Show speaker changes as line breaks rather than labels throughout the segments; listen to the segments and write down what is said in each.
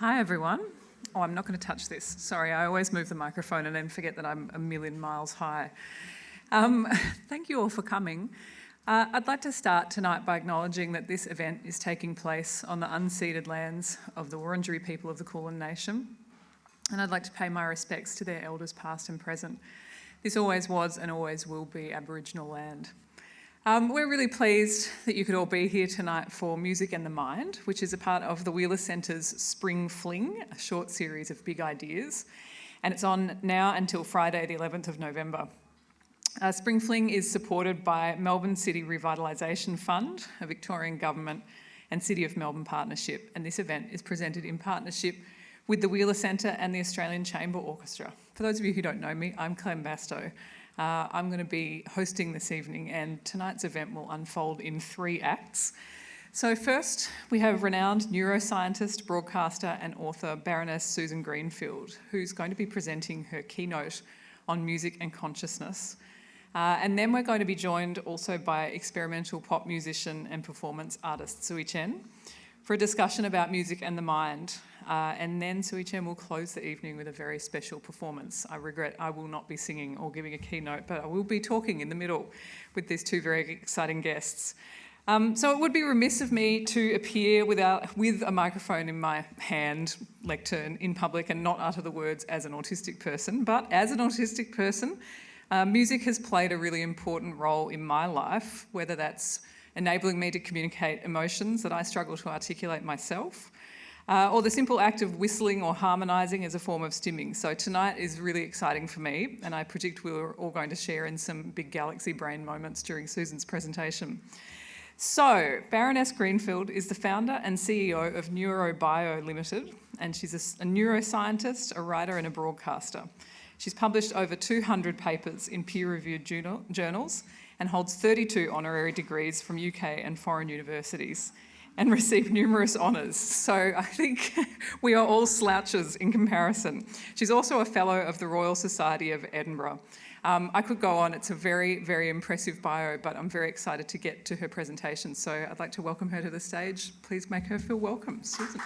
Hi everyone. Oh, I'm not going to touch this. Sorry, I always move the microphone and then forget that I'm a million miles high. Thank you all for coming. I'd like to start tonight by acknowledging that this event is taking place on the unceded lands of the Wurundjeri people of the Kulin Nation, and I'd like to pay my respects to their elders past and present. This always was and always will be Aboriginal land. We're really pleased that you could all be here tonight for Music and the Mind, which is a part of the Wheeler Centre's Spring Fling, a short series of big ideas, and it's on now until Friday the 11th of November. Spring Fling is supported by Melbourne City Revitalisation Fund, a Victorian Government and City of Melbourne partnership, and this event is presented in partnership with the Wheeler Centre and the Australian Chamber Orchestra. For those of you who don't know me, I'm Clem Bastow. I'm going to be hosting this evening, and tonight's event will unfold in 3 acts. So first, we have renowned neuroscientist, broadcaster and author Baroness Susan Greenfield, who's going to be presenting her keynote on music and consciousness. And then we're going to be joined also by experimental pop musician and performance artist Sui Zhen for a discussion about music and the mind. And then Sui Zhen will close the evening with a very special performance. I regret I will not be singing or giving a keynote, but I will be talking in the middle with these 2 very exciting guests. So it would be remiss of me to appear with a microphone in my hand, lectern in public, and not utter the words as an autistic person. But as an autistic person, music has played a really important role in my life, whether that's enabling me to communicate emotions that I struggle to articulate myself, or the simple act of whistling or harmonising as a form of stimming. So tonight is really exciting for me, and I predict we're all going to share in some big galaxy brain moments during Susan's presentation. So, Baroness Greenfield is the founder and CEO of NeuroBio Limited, and she's a neuroscientist, a writer and a broadcaster. She's published over 200 papers in peer-reviewed journals and holds 32 honorary degrees from UK and foreign universities, and received numerous honours. So I think we are all slouches in comparison. She's also a fellow of the Royal Society of Edinburgh. I could go on, it's a very, very impressive bio, but I'm very excited to get to her presentation. So I'd like to welcome her to the stage. Please make her feel welcome, Susan.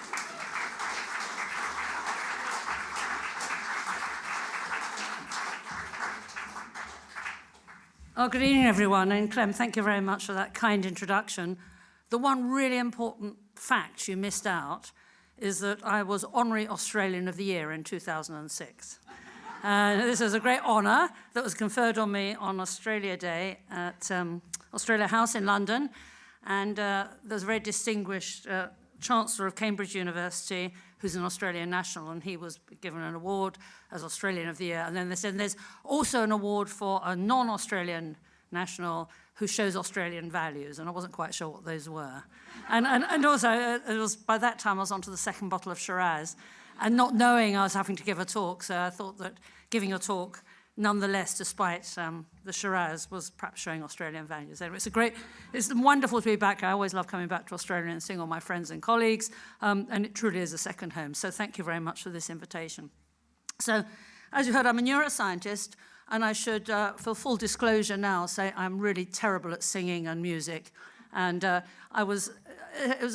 Oh, good evening, everyone. And Clem, thank you very much for that kind introduction. The one really important fact you missed out is that I was Honorary Australian of the Year in 2006. This is a great honour that was conferred on me on Australia Day at Australia House in London. And there's a very distinguished Chancellor of Cambridge University who's an Australian national, and he was given an award as Australian of the Year. And then they said there's also an award for a non-Australian national who shows Australian values, and I wasn't quite sure what those were. And also, it was by that time I was onto the 2nd bottle of Shiraz, and not knowing I was having to give a talk, so I thought that giving a talk, nonetheless, despite the Shiraz, was perhaps showing Australian values. Anyway, it's wonderful to be back. I always love coming back to Australia and seeing all my friends and colleagues, and it truly is a second home. So thank you very much for this invitation. So, as you heard, I'm a neuroscientist, and I should, for full disclosure now, say I'm really terrible at singing and music. And it was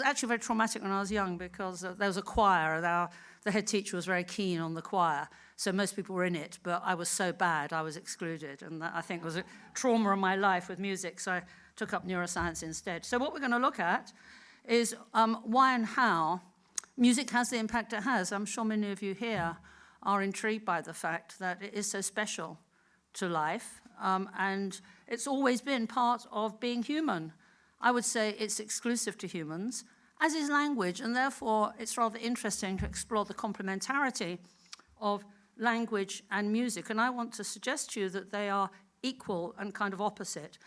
actually very traumatic when I was young, because there was a choir, and the head teacher was very keen on the choir. So most people were in it, but I was so bad, I was excluded. And that, I think, was a trauma in my life with music, so I took up neuroscience instead. So what we're going to look at is why and how music has the impact it has. I'm sure many of you here are intrigued by the fact that it is so special to life, and it's always been part of being human. I would say it's exclusive to humans, as is language, and therefore it's rather interesting to explore the complementarity of language and music. And I want to suggest to you that they are equal and kind of opposite.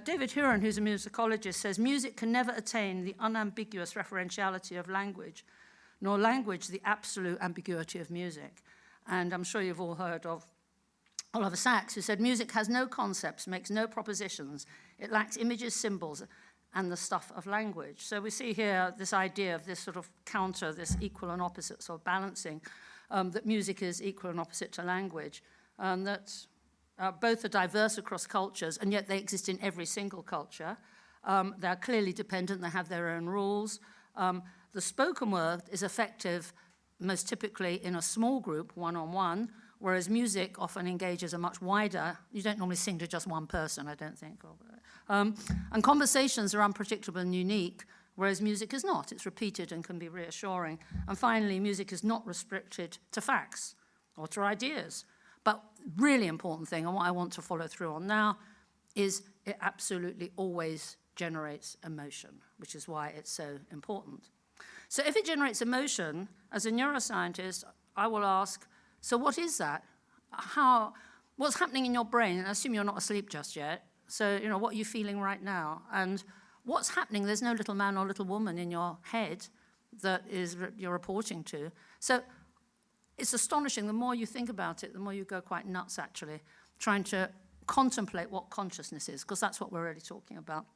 David Huron, who's a musicologist, says music can never attain the unambiguous referentiality of language, nor language the absolute ambiguity of music. And I'm sure you've all heard of Oliver Sacks, who said, music has no concepts, makes no propositions. It lacks images, symbols, and the stuff of language. So we see here this idea of this sort of counter, this equal and opposite sort of balancing, that music is equal and opposite to language, that both are diverse across cultures, and yet they exist in every single culture. They're clearly dependent, they have their own rules. The spoken word is effective most typically in a small group, one-on-one, whereas music often engages a much wider, you don't normally sing to just one person, I don't think. And conversations are unpredictable and unique, whereas music is not. It's repeated and can be reassuring. And finally, music is not restricted to facts or to ideas. But really important thing, and what I want to follow through on now, is it absolutely always generates emotion, which is why it's so important. So if it generates emotion, as a neuroscientist, I will ask, so what is that? What's happening in your brain? And I assume you're not asleep just yet. So, what are you feeling right now? And what's happening? There's no little man or little woman in your head that you're reporting to. So it's astonishing. The more you think about it, the more you go quite nuts, actually, trying to contemplate what consciousness is, because that's what we're really talking about.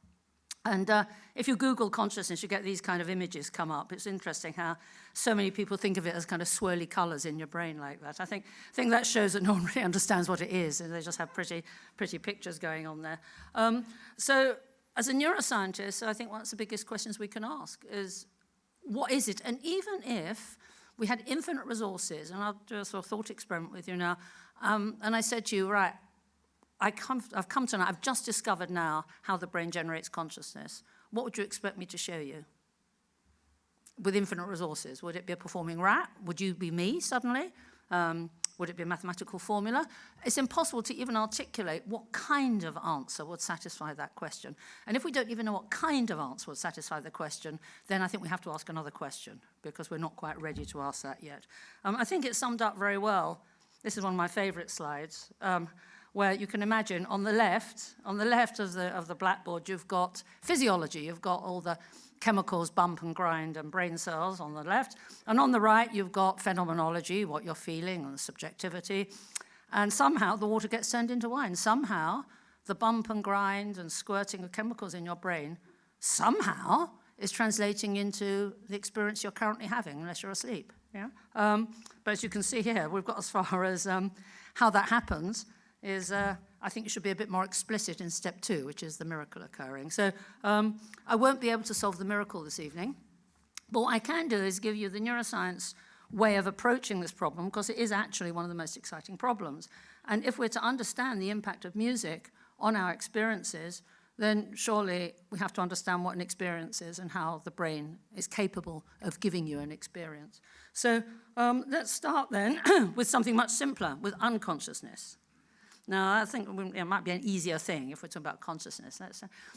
And if you Google consciousness, you get these kind of images come up. It's interesting how so many people think of it as kind of swirly colors in your brain like that. I think that shows that no one really understands what it is, and they just have pretty pictures going on there. So as a neuroscientist, I think one of the biggest questions we can ask is, what is it? And even if we had infinite resources, and I'll do a sort of thought experiment with you now, and I said to you, right, I've come to know, I've just discovered now how the brain generates consciousness. What would you expect me to show you? With infinite resources, would it be a performing rat? Would you be me suddenly? Would it be a mathematical formula? It's impossible to even articulate what kind of answer would satisfy that question. And if we don't even know what kind of answer would satisfy the question, then I think we have to ask another question, because we're not quite ready to ask that yet. I think it's summed up very well. This is one of my favorite slides. Where you can imagine on the left of the blackboard, you've got physiology. You've got all the chemicals, bump and grind, and brain cells on the left. And on the right, you've got phenomenology, what you're feeling, and subjectivity. And somehow the water gets turned into wine. Somehow the bump and grind and squirting of chemicals in your brain somehow is translating into the experience you're currently having, unless you're asleep. Yeah? But as you can see here, we've got as far as how that happens. I think you should be a bit more explicit in step 2, which is the miracle occurring. So I won't be able to solve the miracle this evening, but what I can do is give you the neuroscience way of approaching this problem, because it is actually one of the most exciting problems. And if we're to understand the impact of music on our experiences, then surely we have to understand what an experience is and how the brain is capable of giving you an experience. So let's start then with something much simpler, with unconsciousness. Now, I think it might be an easier thing if we're talking about consciousness.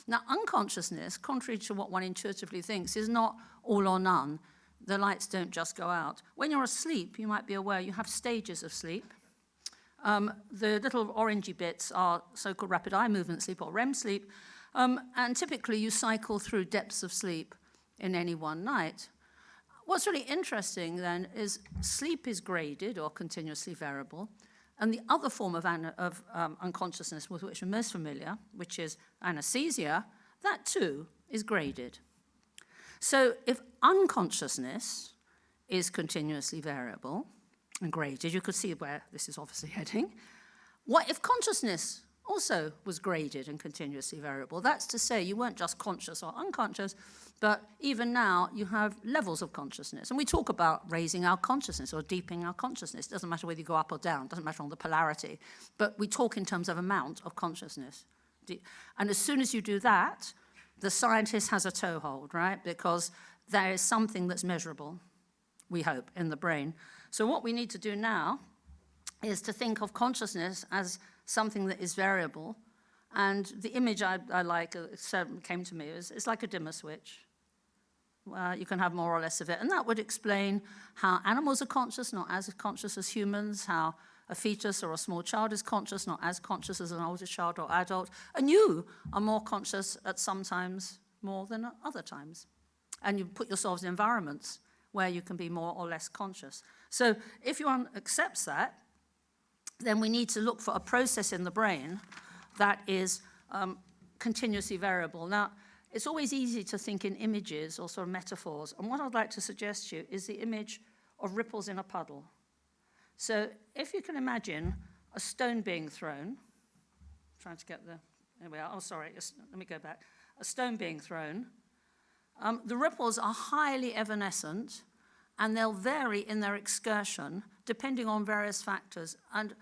Now, unconsciousness, contrary to what one intuitively thinks, is not all or none. The lights don't just go out. When you're asleep, you might be aware you have stages of sleep. The little orangey bits are so-called rapid eye movement sleep or REM sleep, and typically you cycle through depths of sleep in any one night. What's really interesting then is sleep is graded or continuously variable. And the other form of unconsciousness with which we're most familiar, which is anesthesia, that too is graded. So if unconsciousness is continuously variable and graded, you could see where this is obviously heading. What if consciousness also was graded and continuously variable? That's to say you weren't just conscious or unconscious, but even now you have levels of consciousness. And we talk about raising our consciousness or deepening our consciousness. It doesn't matter whether you go up or down, it doesn't matter on the polarity, but we talk in terms of amount of consciousness. And as soon as you do that, the scientist has a toehold, right? Because there is something that's measurable, we hope, in the brain. So what we need to do now is to think of consciousness as something that is variable. And the image I like came to me is it's like a dimmer switch. You can have more or less of it. And that would explain how animals are conscious, not as conscious as humans, how a fetus or a small child is conscious, not as conscious as an older child or adult. And you are more conscious at some times more than at other times. And you put yourselves in environments where you can be more or less conscious. So if one accepts that, then we need to look for a process in the brain that is continuously variable. Now, it's always easy to think in images or sort of metaphors, and what I'd like to suggest to you is the image of ripples in a puddle. So if you can imagine a stone being thrown, trying to get there we are, oh sorry, let me go back. A stone being thrown, the ripples are highly evanescent, and they'll vary in their excursion depending on various factors. And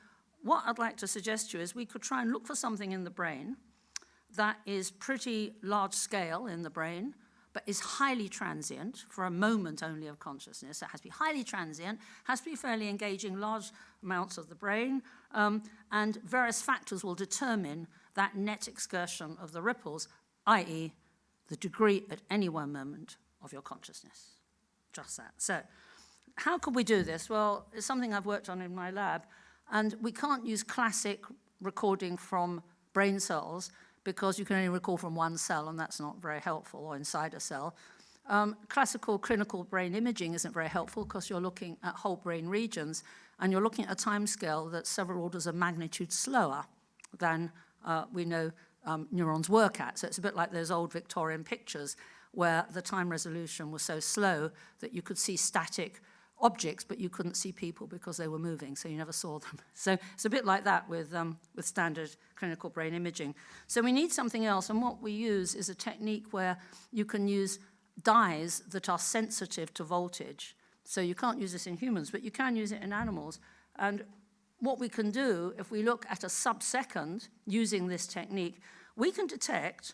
what I'd like to suggest to you is we could try and look for something in the brain that is pretty large scale in the brain, but is highly transient for a moment only of consciousness. It has to be highly transient, has to be fairly engaging large amounts of the brain, and various factors will determine that net excursion of the ripples, i.e. the degree at any one moment of your consciousness. Just that. So how could we do this? Well, it's something I've worked on in my lab, and we can't use classic recording from brain cells because you can only record from one cell, and that's not very helpful, or inside a cell. Classical clinical brain imaging isn't very helpful because you're looking at whole brain regions, and you're looking at a time scale that's several orders of magnitude slower than we know neurons work at. So it's a bit like those old Victorian pictures where the time resolution was so slow that you could see static objects, but you couldn't see people because they were moving, so you never saw them. So it's a bit like that with standard clinical brain imaging. So we need something else, and what we use is a technique where you can use dyes that are sensitive to voltage. So you can't use this in humans, but you can use it in animals. And what we can do, if we look at a sub-second using this technique, we can detect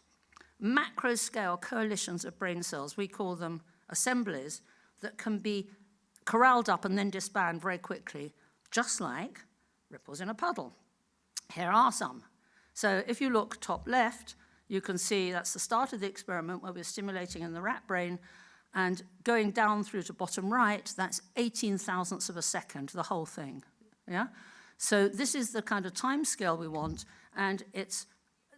macro-scale coalitions of brain cells. We call them assemblies that can be corralled up and then disband very quickly, just like ripples in a puddle. Here are some. So if you look top left, you can see that's the start of the experiment where we're stimulating in the rat brain, and going down through to bottom right, that's 18 thousandths of a second, the whole thing. Yeah? So this is the kind of time scale we want, and it's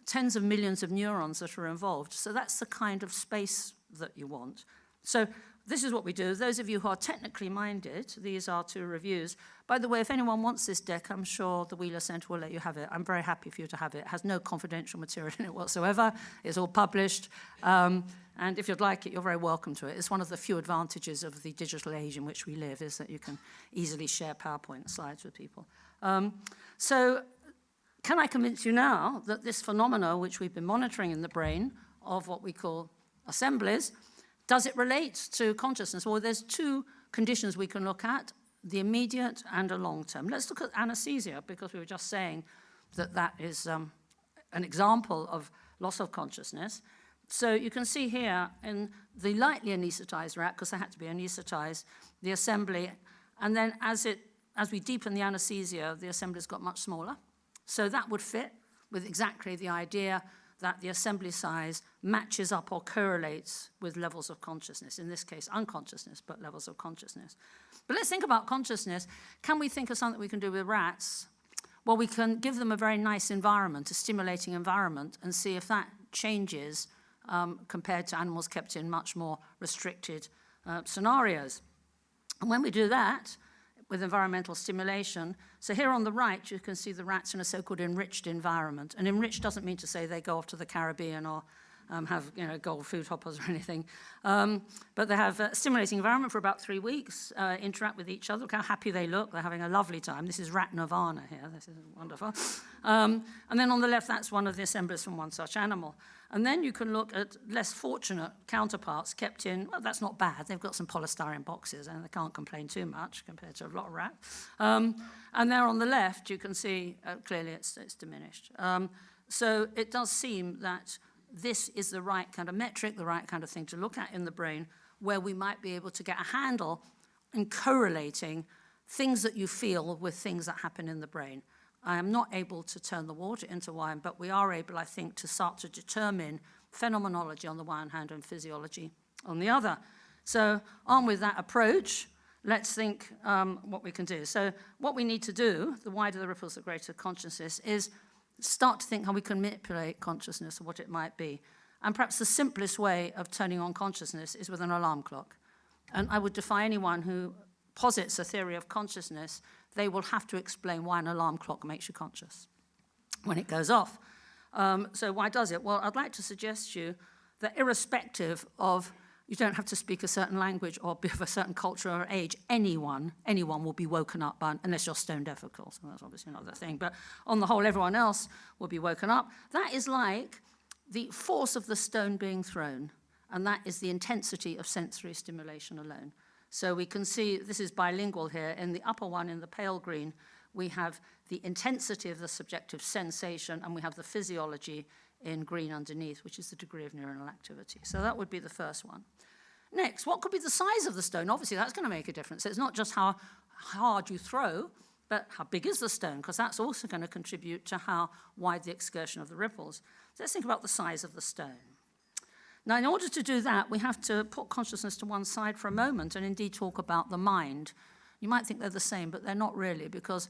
tens of millions of neurons that are involved. So that's the kind of space that you want. So this is what we do. Those of you who are technically minded, these are 2 reviews. By the way, if anyone wants this deck, I'm sure the Wheeler Centre will let you have it. I'm very happy for you to have it. It has no confidential material in it whatsoever. It's all published. And if you'd like it, you're very welcome to it. It's one of the few advantages of the digital age in which we live, is that you can easily share PowerPoint slides with people. So can I convince you now that this phenomena, which we've been monitoring in the brain, of what we call assemblies, does it relate to consciousness? Well, there's 2 conditions we can look at, the immediate and a long term. Let's look at anesthesia, because we were just saying that that is an example of loss of consciousness. So you can see here in the lightly anesthetized rat, because they had to be anesthetized, the assembly, and then as we deepen the anesthesia, the assembly's got much smaller. So that would fit with exactly the idea that the assembly size matches up or correlates with levels of consciousness, in this case unconsciousness, but levels of consciousness. But let's think about consciousness. Can we think of something we can do with rats? Well, we can give them a very nice environment, a stimulating environment, and see if that changes compared to animals kept in much more restricted scenarios. And when we do that, with environmental stimulation. So here on the right, you can see the rats in a so-called enriched environment. And enriched doesn't mean to say they go off to the Caribbean or have gold food hoppers or anything. But they have a stimulating environment for about 3 weeks, interact with each other. Look how happy they look. They're having a lovely time. This is rat nirvana here. This is wonderful. And then on the left, that's one of the assemblies from one such animal. And then you can look at less fortunate counterparts kept in, well, that's not bad. They've got some polystyrene boxes, and they can't complain too much compared to a lot of rats. And there on the left, you can see clearly it's diminished. So it does seem that this is the right kind of metric, the right kind of thing to look at in the brain, where we might be able to get a handle in correlating things that you feel with things that happen in the brain. I am not able to turn the water into wine, but we are able, I think, to start to determine phenomenology on the one hand and physiology on the other. So on with that approach, let's think what we can do. So what we need to do, the wider the ripples, the greater consciousness, is start to think how we can manipulate consciousness or what it might be. And perhaps the simplest way of turning on consciousness is with an alarm clock. And I would defy anyone who posits a theory of consciousness, they will have to explain why an alarm clock makes you conscious when it goes off. So why does it? Well, I'd like to suggest to you that irrespective of, you don't have to speak a certain language or be of a certain culture or age, anyone will be woken up by, unless you're stone deaf, of course, and that's obviously another thing, but on the whole, everyone else will be woken up. That is like the force of the stone being thrown, and that is the intensity of sensory stimulation alone. So we can see, this is bilingual here, in the upper one, in the pale green, we have the intensity of the subjective sensation, and we have the physiology in green underneath, which is the degree of neuronal activity. So that would be the first one. Next, what could be the size of the stone? Obviously, that's going to make a difference. It's not just how hard you throw, but how big is the stone? Because that's also going to contribute to how wide the excursion of the ripples. So let's think about the size of the stone. Now, in order to do that, we have to put consciousness to one side for a moment and indeed talk about the mind. You might think they're the same, but they're not really, because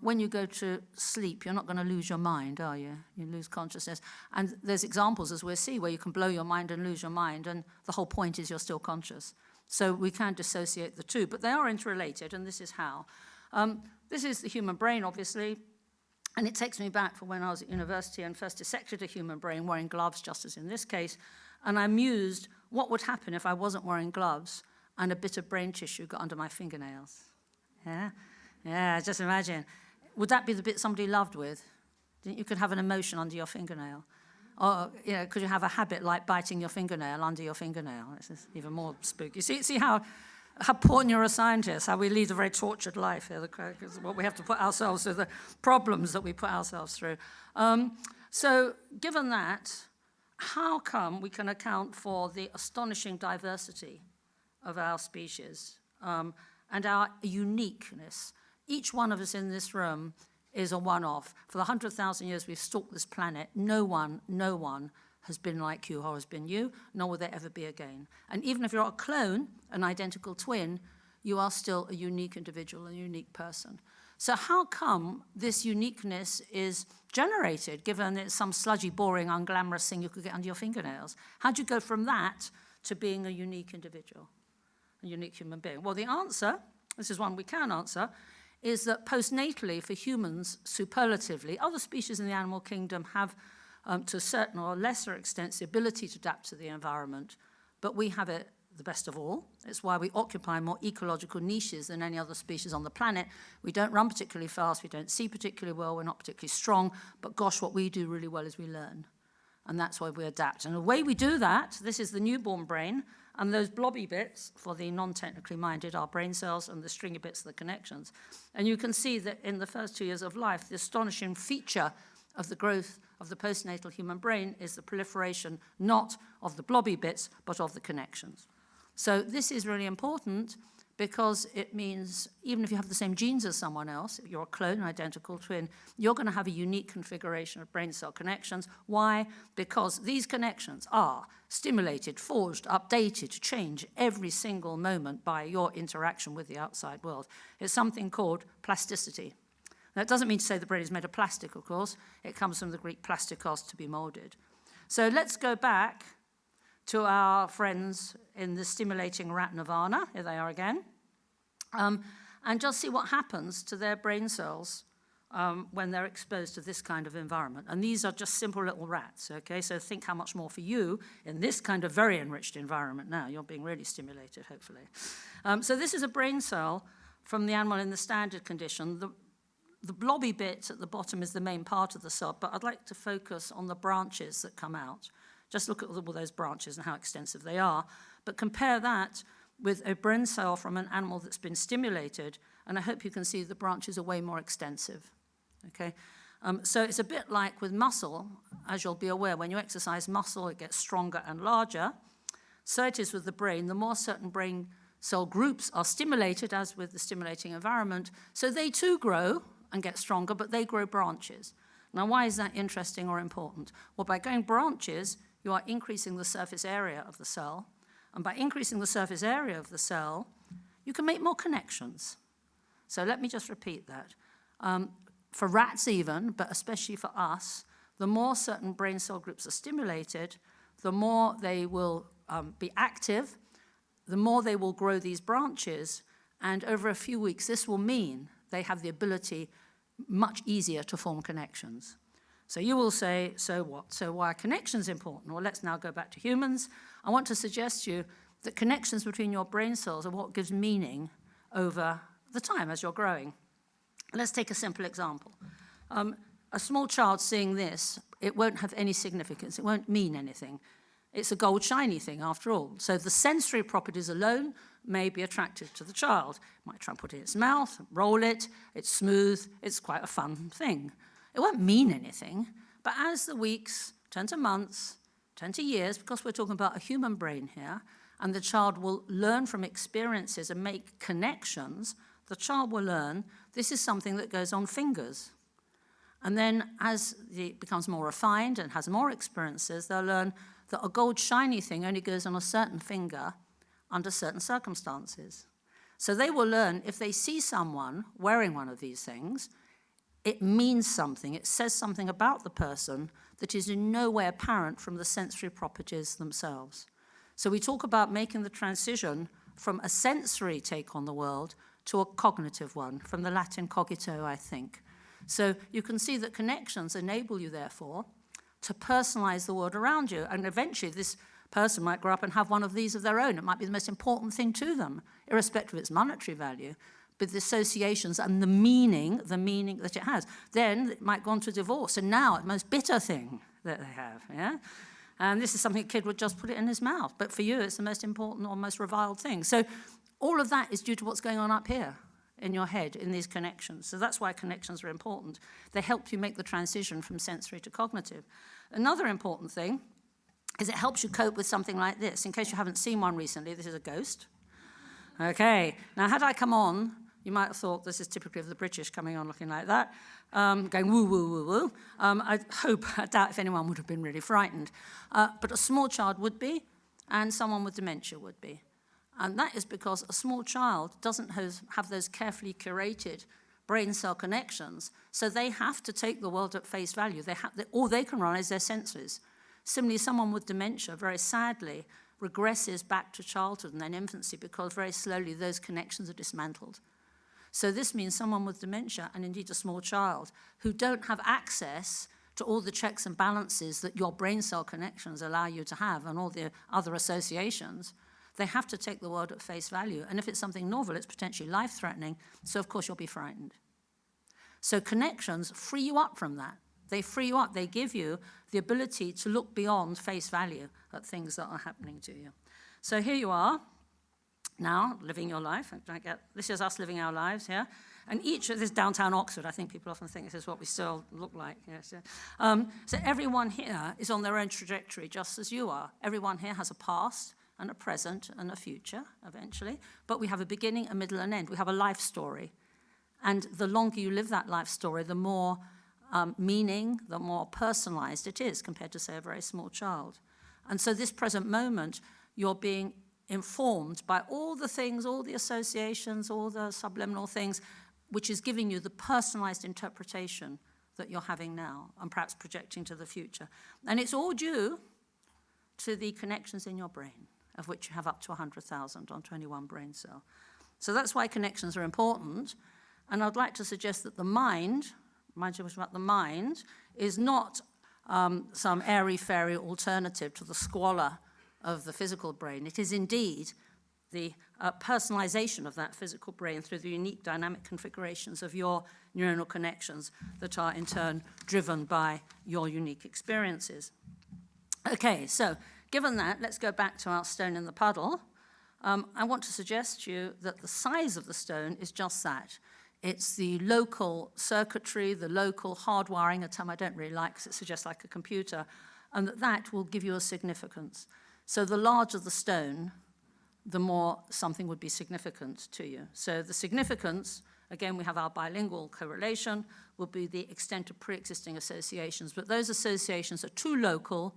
when you go to sleep, you're not going to lose your mind, are you? You lose consciousness. And there's examples, as we'll see, where you can blow your mind and lose your mind, and the whole point is you're still conscious. So we can dissociate the two, but they are interrelated, and this is how. This is the human brain, obviously, and it takes me back for when I was at university and first dissected a human brain wearing gloves, just as in this case, and I mused what would happen if I wasn't wearing gloves and a bit of brain tissue got under my fingernails. Yeah, just imagine. Would that be the bit somebody loved with? You could have an emotion under your fingernail. Or, could you have a habit like biting your fingernail under your fingernail? This is even more spooky. See how poor neuroscientists, how we lead a very tortured life here, what we have to put ourselves through, the problems that we put ourselves through. So given that, how come we can account for the astonishing diversity of our species and our uniqueness? Each one of us in this room is a one-off. For the 100,000 years we've stalked this planet, no one has been like you or has been you, nor will there ever be again. And even if you're a clone, an identical twin, you are still a unique individual, a unique person. So how come this uniqueness is generated, given it's some sludgy, boring, unglamorous thing you could get under your fingernails? How'd you go from that to being a unique individual, a unique human being? Well, the answer, this is one we can answer, is that postnatally for humans, superlatively, other species in the animal kingdom have, to a certain or lesser extent, the ability to adapt to the environment, but we have it the best of all. It's why we occupy more ecological niches than any other species on the planet. We don't run particularly fast, we don't see particularly well, we're not particularly strong, but gosh, what we do really well is we learn. And that's why we adapt. And the way we do that, this is the newborn brain, and those blobby bits, for the non-technically minded, are brain cells, and the stringy bits are the connections. And you can see that in the first 2 years of life, the astonishing feature of the growth of the postnatal human brain is the proliferation not of the blobby bits, but of the connections. So this is really important because it means even if you have the same genes as someone else, if you're a clone, an identical twin, you're going to have a unique configuration of brain cell connections. Why? Because these connections are stimulated, forged, updated, changed every single moment by your interaction with the outside world. It's something called plasticity. Now, it doesn't mean to say the brain is made of plastic, of course. It comes from the Greek plastikos, to be molded. So let's go back to our friends in the stimulating rat nirvana, here they are again, and just see what happens to their brain cells when they're exposed to this kind of environment. And these are just simple little rats, okay? So think how much more for you in this kind of very enriched environment now. You're being really stimulated, hopefully. So this is a brain cell from the animal in the standard condition. The blobby bit at the bottom is the main part of the cell, but I'd like to focus on the branches that come out. Just look at all those branches and how extensive they are. But compare that with a brain cell from an animal that's been stimulated, and I hope you can see the branches are way more extensive. Okay? So it's a bit like with muscle, as you'll be aware, when you exercise muscle, it gets stronger and larger. So it is with the brain. The more certain brain cell groups are stimulated, as with the stimulating environment, so they too grow and get stronger, but they grow branches. Now, why is that interesting or important? Well, by going branches, you are increasing the surface area of the cell. And by increasing the surface area of the cell, you can make more connections. So let me just repeat that. For rats even, but especially for us, the more certain brain cell groups are stimulated, the more they will be active, the more they will grow these branches, and over a few weeks, this will mean they have the ability much easier to form connections. So you will say, so what? So why are connections important? Well, let's now go back to humans. I want to suggest to you that connections between your brain cells are what gives meaning over the time as you're growing. Let's take a simple example. A small child seeing this, it won't have any significance. It won't mean anything. It's a gold shiny thing after all. So the sensory properties alone may be attractive to the child. It might try and put it in its mouth, roll it, it's smooth, it's quite a fun thing. It won't mean anything, but as the weeks turn to months, turn to years, because we're talking about a human brain here, and the child will learn from experiences and make connections, the child will learn this is something that goes on fingers. And then as it becomes more refined and has more experiences, they'll learn that a gold shiny thing only goes on a certain finger under certain circumstances. So they will learn if they see someone wearing one of these things, it means something, it says something about the person that is in no way apparent from the sensory properties themselves. So we talk about making the transition from a sensory take on the world to a cognitive one, from the Latin cogito, I think. So you can see that connections enable you, therefore, to personalize the world around you. And eventually this person might grow up and have one of these of their own. It might be the most important thing to them, irrespective of its monetary value, but the associations and the meaning that it has. Then it might go on to divorce, and now the most bitter thing that they have, yeah? And this is something a kid would just put it in his mouth, but for you it's the most important or most reviled thing. So all of that is due to what's going on up here in your head, in these connections. So that's why connections are important. They help you make the transition from sensory to cognitive. Another important thing is it helps you cope with something like this. In case you haven't seen one recently, this is a ghost. Okay, now had I come on, you might have thought this is typically of the British coming on looking like that, going woo, woo, woo, woo. I doubt if anyone would have been really frightened. But a small child would be, and someone with dementia would be. And that is because a small child doesn't have those carefully curated brain cell connections, so they have to take the world at face value. All they can run is their senses. Similarly, someone with dementia, very sadly, regresses back to childhood and then infancy because very slowly those connections are dismantled. So this means someone with dementia, and indeed a small child, who don't have access to all the checks and balances that your brain cell connections allow you to have and all the other associations, they have to take the world at face value. And if it's something novel, it's potentially life-threatening, so of course you'll be frightened. So connections free you up from that. They free you up. They give you the ability to look beyond face value at things that are happening to you. So here you are, now, living your life. This is us living our lives here. And each of this downtown Oxford, I think people often think this is what we still look like. Yes, yeah. So everyone here is on their own trajectory, just as you are. Everyone here has a past and a present and a future, eventually. But we have a beginning, a middle, and end. We have a life story. And the longer you live that life story, the more meaning, the more personalized it is compared to, say, a very small child. And so this present moment, you're being informed by all the things, all the associations, all the subliminal things, which is giving you the personalized interpretation that you're having now and perhaps projecting to the future. And it's all due to the connections in your brain, of which you have up to 100,000 on 21 brain cell. So that's why connections are important. And I'd like to suggest that the mind about the mind, is not some airy-fairy alternative to the squalor of the physical brain. It is indeed the personalization of that physical brain through the unique dynamic configurations of your neuronal connections that are in turn driven by your unique experiences. Okay, so given that, let's go back to our stone in the puddle. I want to suggest to you that the size of the stone is just that. It's the local circuitry, the local hardwiring, a term I don't really like because it suggests like a computer, and that will give you a significance. So the larger the stone, the more something would be significant to you. So the significance, again, we have our bilingual correlation, will be the extent of pre-existing associations. But those associations are too local,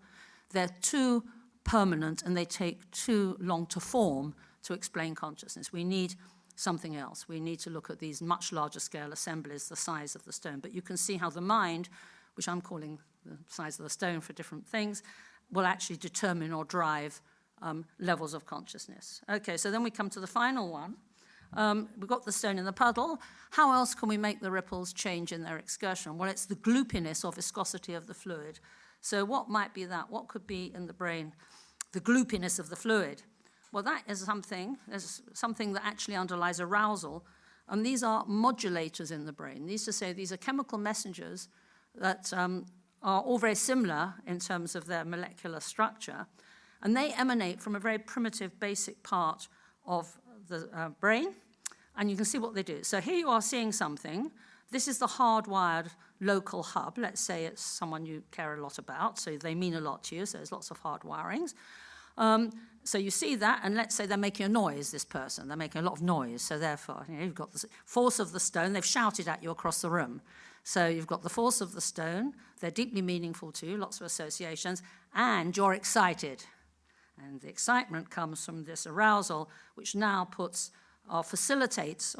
they're too permanent, and they take too long to form to explain consciousness. We need something else. We need to look at these much larger scale assemblies, the size of the stone. But you can see how the mind, which I'm calling the size of the stone for different things, will actually determine or drive levels of consciousness. Okay, so then we come to the final one. We've got the stone in the puddle. How else can we make the ripples change in their excursion? Well, it's the gloopiness or viscosity of the fluid. So what might be that? What could be in the brain? The gloopiness of the fluid. Well, that is something that actually underlies arousal, and these are modulators in the brain. These are chemical messengers that are all very similar in terms of their molecular structure, and they emanate from a very primitive, basic part of the brain, and you can see what they do. So here you are seeing something. This is the hardwired local hub. Let's say it's someone you care a lot about, so they mean a lot to you, so there's lots of hard wirings. So you see that, and let's say they're making a noise, this person. They're making a lot of noise, so therefore, you've got the force of the stone. They've shouted at you across the room. So you've got the force of the stone. They're deeply meaningful to you, lots of associations, and you're excited. And the excitement comes from this arousal, which now facilitates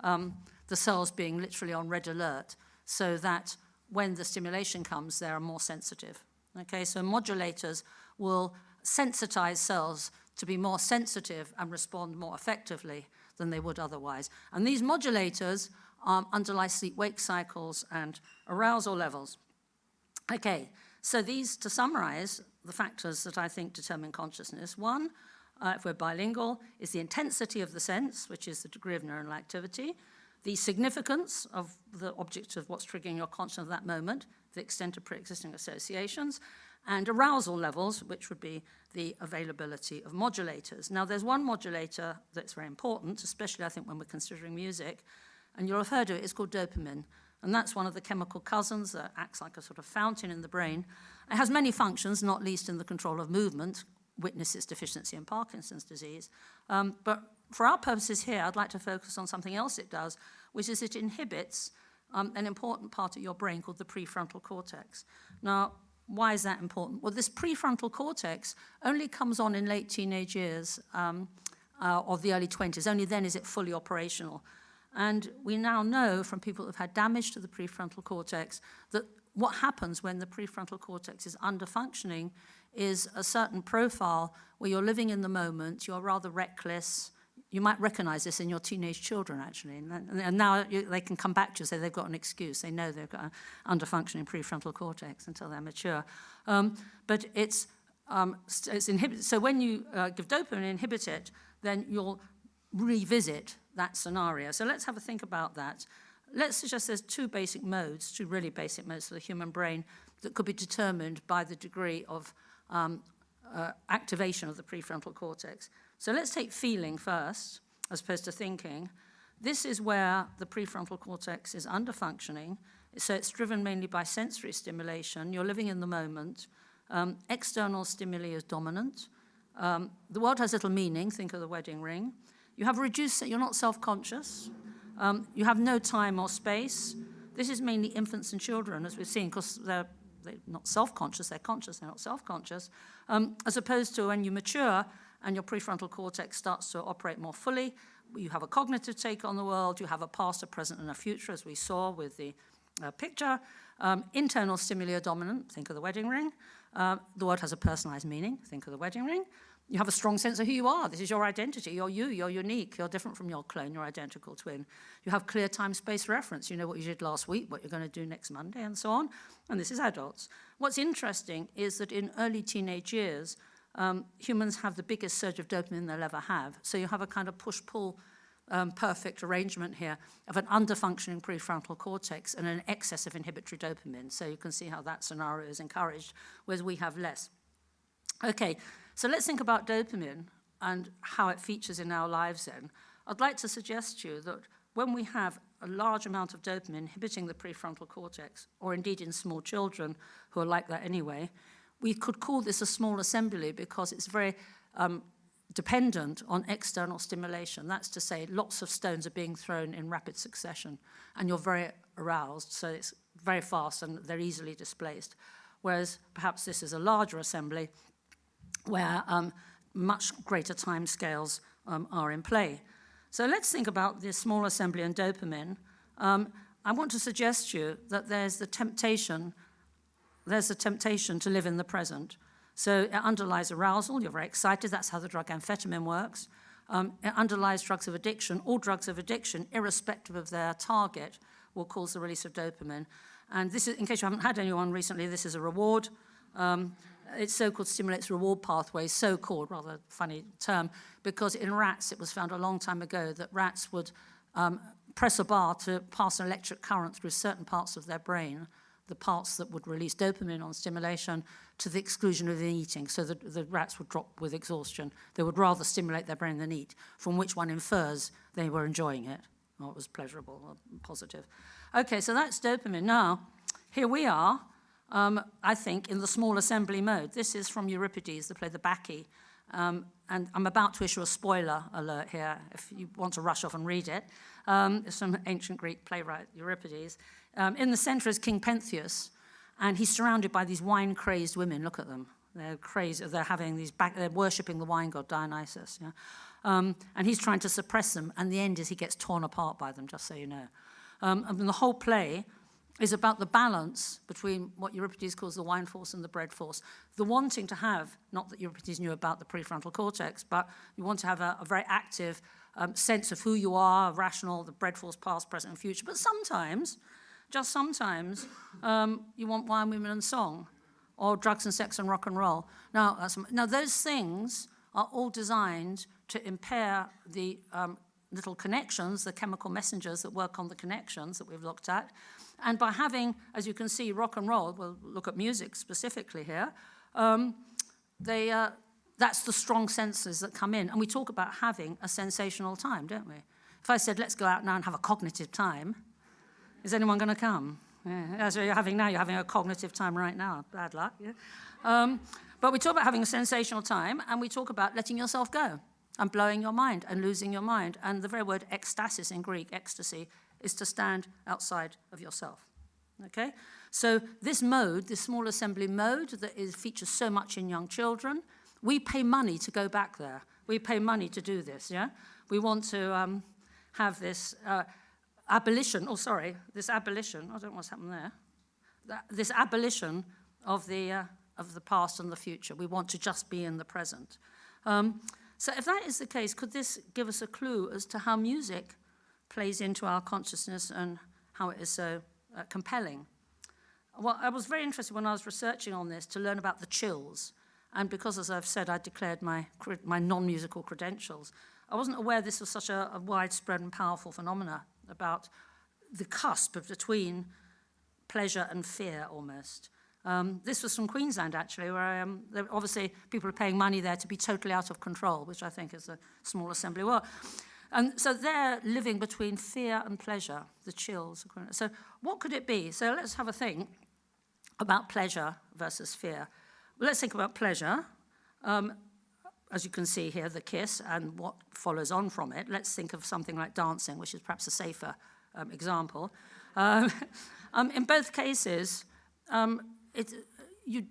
the cells being literally on red alert, so that when the stimulation comes, they are more sensitive. Okay, so modulators will sensitize cells to be more sensitive and respond more effectively than they would otherwise. And these modulators underlie sleep-wake cycles and arousal levels. Okay, so these, to summarize, the factors that I think determine consciousness. One, if we're bilingual, is the intensity of the sense, which is the degree of neuronal activity, the significance of the object of what's triggering your consciousness at that moment, the extent of pre-existing associations, and arousal levels, which would be the availability of modulators. Now, there's one modulator that's very important, especially I think when we're considering music, and you'll have heard of it, it's called dopamine. And that's one of the chemical cousins that acts like a sort of fountain in the brain. It has many functions, not least in the control of movement, witness its deficiency in Parkinson's disease. But for our purposes here, I'd like to focus on something else it does, which is it inhibits an important part of your brain called the prefrontal cortex. Now, why is that important? Well, this prefrontal cortex only comes on in late teenage years or the early 20s. Only then is it fully operational. And we now know from people who've had damage to the prefrontal cortex that what happens when the prefrontal cortex is under-functioning is a certain profile where you're living in the moment, you're rather reckless. You might recognize this in your teenage children, actually. And now they can come back to you and say they've got an excuse. They know they've got an under-functioning prefrontal cortex until they're mature. But it's inhibited. So when you give dopamine and inhibit it, then you'll revisit that scenario. So let's have a think about that. Let's suggest there's two really basic modes for the human brain that could be determined by the degree of activation of the prefrontal cortex. So let's take feeling first, as opposed to thinking. This is where the prefrontal cortex is under-functioning. So it's driven mainly by sensory stimulation. You're living in the moment. External stimuli is dominant. The world has little meaning. Think of the wedding ring. You have you're not self-conscious. You have no time or space. This is mainly infants and children, as we've seen, because they're not self-conscious, they're conscious, they're not self-conscious, as opposed to when you mature and your prefrontal cortex starts to operate more fully. You have a cognitive take on the world, you have a past, a present, and a future, as we saw with the picture. Internal stimuli are dominant, think of the wedding ring. The world has a personalized meaning, think of the wedding ring. You have a strong sense of who you are. This is your identity. You're you, you're unique, you're different from your clone, your identical twin. You have clear time-space reference. You know what you did last week, what you're going to do next Monday, and so on. And this is adults. What's interesting is that in early teenage years, humans have the biggest surge of dopamine they'll ever have. So you have a kind of push-pull perfect arrangement here of an under-functioning prefrontal cortex and an excess of inhibitory dopamine. So you can see how that scenario is encouraged, whereas we have less. Okay, so let's think about dopamine and how it features in our lives then. I'd like to suggest to you that when we have a large amount of dopamine inhibiting the prefrontal cortex, or indeed in small children who are like that anyway, we could call this a small assembly because it's very dependent on external stimulation. That's to say, lots of stones are being thrown in rapid succession, and you're very aroused, so it's very fast and they're easily displaced. Whereas perhaps this is a larger assembly where much greater time scales are in play. So let's think about this small assembly and dopamine. I want to suggest to you that there's the temptation to live in the present. So it underlies arousal. You're very excited. That's how the drug amphetamine works. It underlies drugs of addiction. All drugs of addiction, irrespective of their target, will cause the release of dopamine. And this is, in case you haven't had anyone recently, this is a reward. It's so-called stimulates reward pathways, so-called, rather funny term, because in rats it was found a long time ago that rats would press a bar to pass an electric current through certain parts of their brain the parts that would release dopamine on stimulation to the exclusion of the eating, so that the rats would drop with exhaustion. They would rather stimulate their brain than eat, from which one infers they were enjoying it, or it was pleasurable or positive. Okay, so that's dopamine. Now, here we are, I think, in the small assembly mode. This is from Euripides, the play The Bacchae. And I'm about to issue a spoiler alert here, if you want to rush off and read it. It's from ancient Greek playwright Euripides. In the center is King Pentheus, and he's surrounded by these wine-crazed women. Look at them. They're crazy. They're worshipping the wine god Dionysus. Yeah? And he's trying to suppress them, and the end is he gets torn apart by them, just so you know. And the whole play is about the balance between what Euripides calls the wine force and the bread force. The wanting to have, not that Euripides knew about the prefrontal cortex, but you want to have a very active sense of who you are, rational, the bread force, past, present, and future. But sometimes, just sometimes, you want wine, women, and song, or drugs and sex and rock and roll. Now those things are all designed to impair the little connections, the chemical messengers that work on the connections that we've looked at. And by having, as you can see, rock and roll, we'll look at music specifically here, that's the strong senses that come in. And we talk about having a sensational time, don't we? If I said, let's go out now and have a cognitive time, is anyone going to come? Yeah, that's what you're having now. You're having a cognitive time right now. Bad luck. Yeah? But we talk about having a sensational time, and we talk about letting yourself go and blowing your mind and losing your mind. And the very word ecstasis in Greek, ecstasy, is to stand outside of yourself. Okay? So this mode, this small assembly mode that features so much in young children, we pay money to go back there. We pay money to do this, yeah? We want to have this abolition, this abolition, I don't know what's happened there, this abolition of the past and the future. We want to just be in the present. So if that is the case, could this give us a clue as to how music plays into our consciousness and how it is so compelling? Well, I was very interested when I was researching on this to learn about the chills. And because, as I've said, I declared my non-musical credentials, I wasn't aware this was such a widespread and powerful phenomena about the cusp between pleasure and fear, almost. This was from Queensland, actually, where obviously people are paying money there to be totally out of control, which I think is a small assembly work. And so they're living between fear and pleasure, the chills. So what could it be? So let's have a think about pleasure versus fear. Well, let's think about pleasure. As you can see here, the kiss and what follows on from it. Let's think of something like dancing, which is perhaps a safer example. In both cases, you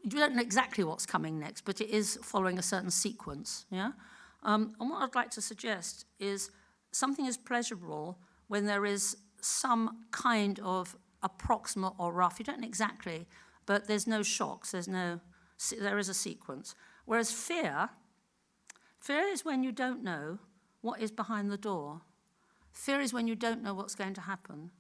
don't know exactly what's coming next, but it is following a certain sequence. Yeah. And what I'd like to suggest is something is pleasurable when there is some kind of approximate or rough. You don't know exactly, but there's no shocks. There is a sequence. Whereas fear is when you don't know what is behind the door. Fear is when you don't know what's going to happen.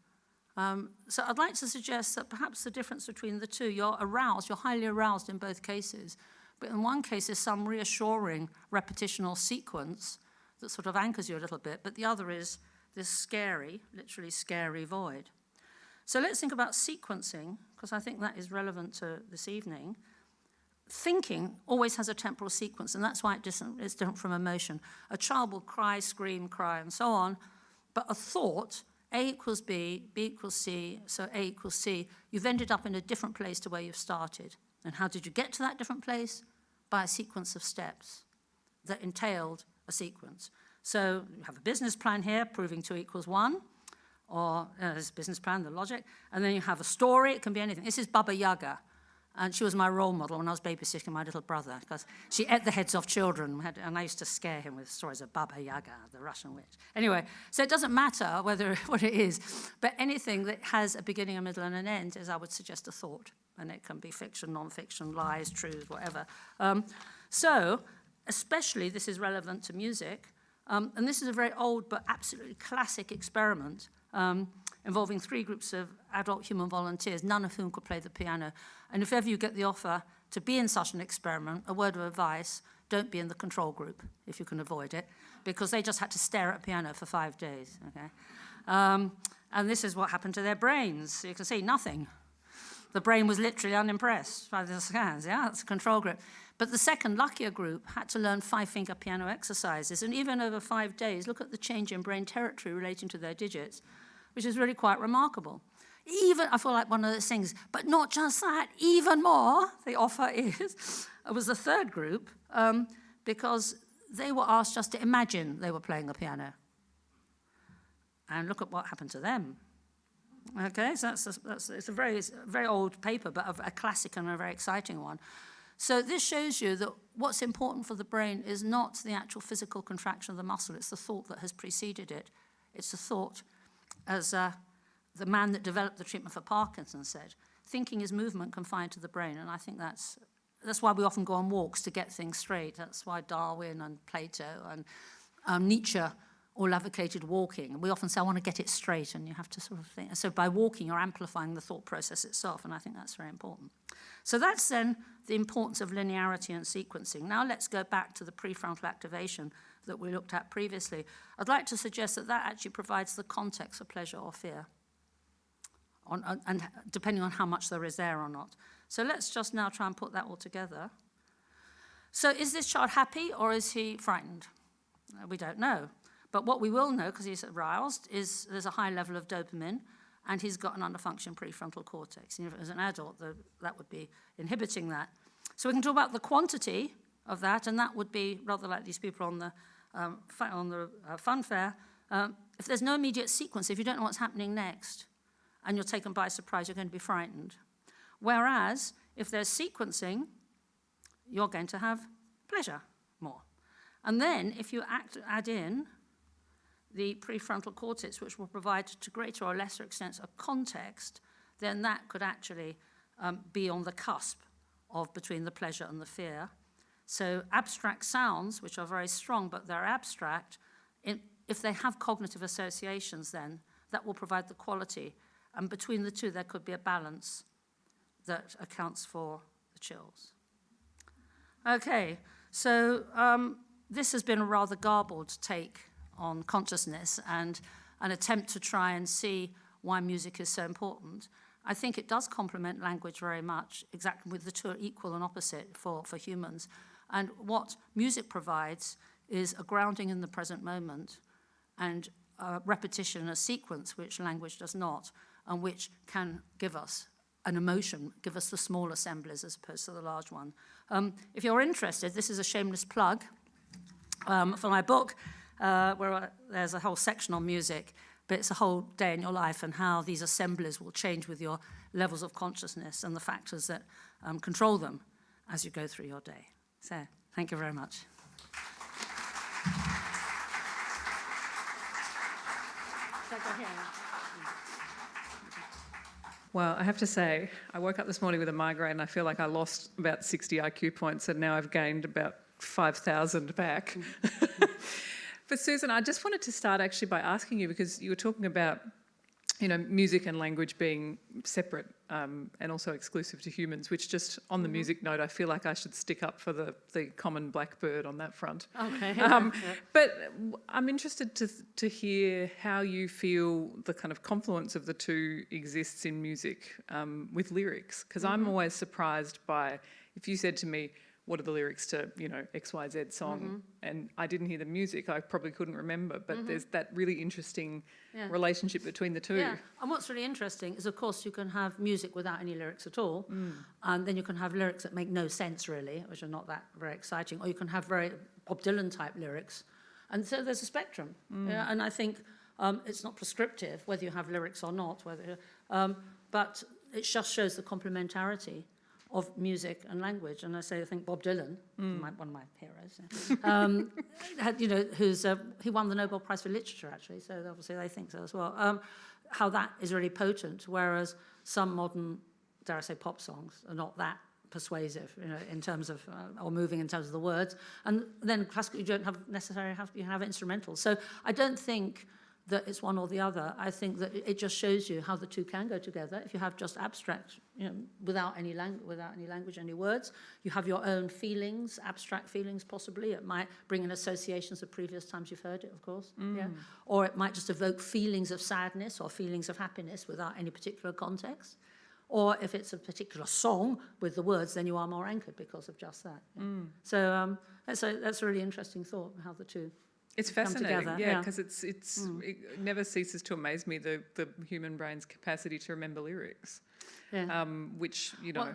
So I'd like to suggest that perhaps the difference between the two, you're highly aroused in both cases, but in one case is some reassuring repetitional sequence that sort of anchors you a little bit, but the other is this scary, literally scary void. So let's think about sequencing, because I think that is relevant to this evening. Thinking always has a temporal sequence, and that's why it's different from emotion. A child will cry, scream, cry, and so on, but a thought, A equals B, B equals C, so A equals C, you've ended up in a different place to where you've started. And how did you get to that different place? By a sequence of steps that entailed a sequence. So you have a business plan here, proving 2 equals 1, or there's a business plan, the logic, and then you have a story, it can be anything. This is Baba Yaga, and she was my role model when I was babysitting my little brother, because she ate the heads off children, and I used to scare him with stories of Baba Yaga, the Russian witch. Anyway, so it doesn't matter what it is, but anything that has a beginning, a middle, and an end is, I would suggest, a thought. And it can be fiction, non-fiction, lies, truth, whatever. So, especially, this is relevant to music. And this is a very old but absolutely classic experiment involving 3 groups of adult human volunteers, none of whom could play the piano. And if ever you get the offer to be in such an experiment, a word of advice, don't be in the control group, if you can avoid it, because they just had to stare at a piano for 5 days. Okay? And this is what happened to their brains. You can see nothing. The brain was literally unimpressed by the scans, yeah, that's a control group. But the second, luckier group had to learn 5-finger piano exercises, and even over 5 days, look at the change in brain territory relating to their digits, which is really quite remarkable. Even, I feel like one of those things, but not just that, even more, the offer is, it was the third group, because they were asked just to imagine they were playing the piano. And look at what happened to them. Okay, so it's a very old paper, but a classic and a very exciting one. So this shows you that what's important for the brain is not the actual physical contraction of the muscle, it's the thought that has preceded it. It's the thought, as the man that developed the treatment for Parkinson's said, thinking is movement confined to the brain, and I think that's why we often go on walks to get things straight. That's why Darwin and Plato and Nietzsche all advocated walking. We often say, I want to get it straight, and you have to sort of think. So by walking, you're amplifying the thought process itself, and I think that's very important. So that's then the importance of linearity and sequencing. Now let's go back to the prefrontal activation that we looked at previously. I'd like to suggest that that actually provides the context for pleasure or fear, and depending on how much there is there or not. So let's just now try and put that all together. So is this child happy or is he frightened? We don't know. But what we will know, because he's aroused, is there's a high level of dopamine, and he's got an underfunctioning prefrontal cortex. And if as an adult, that would be inhibiting that. So we can talk about the quantity of that, and that would be rather like these people on the fun fair. If there's no immediate sequence, if you don't know what's happening next, and you're taken by surprise, you're going to be frightened. Whereas, if there's sequencing, you're going to have pleasure more. And then, if you add in the prefrontal cortex, which will provide to greater or lesser extent a context, then that could actually be on the cusp of between the pleasure and the fear. So abstract sounds, which are very strong, but they're abstract, if they have cognitive associations, then that will provide the quality. And between the two, there could be a balance that accounts for the chills. Okay, so this has been a rather garbled take on consciousness and an attempt to try and see why music is so important. I think it does complement language very much, exactly with the two are equal and opposite for humans. And what music provides is a grounding in the present moment and a repetition, a sequence, which language does not, and which can give us an emotion, give us the small assemblies as opposed to the large one. If you're interested, this is a shameless plug for my book, where there's a whole section on music, but it's a whole day in your life and how these assemblies will change with your levels of consciousness and the factors that control them as you go through your day. So, thank you very much.
Well, I have to say, I woke up this morning with a migraine and I feel like I lost about 60 IQ points and now I've gained about 5,000 back. But Susan, I just wanted to start actually by asking you, because you were talking about, music and language being separate and also exclusive to humans, which just on the music note, I feel like I should stick up for the common blackbird on that front.
Okay.
But I'm interested to hear how you feel the kind of confluence of the two exists in music with lyrics, because I'm always surprised by, if you said to me, what are the lyrics to, XYZ song? And I didn't hear the music, I probably couldn't remember, but there's that really interesting relationship between the two.
Yeah, and what's really interesting is, of course, you can have music without any lyrics at all, and then you can have lyrics that make no sense, really, which are not that very exciting, or you can have very Bob Dylan-type lyrics. And so there's a spectrum, and I think it's not prescriptive whether you have lyrics or not, but it just shows the complementarity of music and language. And I think Bob Dylan, one of my heroes, he won the Nobel Prize for Literature, actually, so obviously they think so as well, how that is really potent, whereas some modern, dare I say, pop songs are not that persuasive, in terms of, or moving in terms of the words. And then classical, you don't necessarily have instrumentals. So I don't think that it's one or the other. I think that it just shows you how the two can go together. If you have just abstract, without any language, any words, you have your own feelings, abstract feelings possibly. It might bring in associations of previous times you've heard it, of course. Yeah. Or it might just evoke feelings of sadness or feelings of happiness without any particular context. Or if it's a particular song with the words, then you are more anchored because of just that. Yeah. So that's a really interesting thought, how the two
It's
come
fascinating,
together.
yeah, because it never ceases to amaze me, the human brain's capacity to remember lyrics,
Yeah.
which,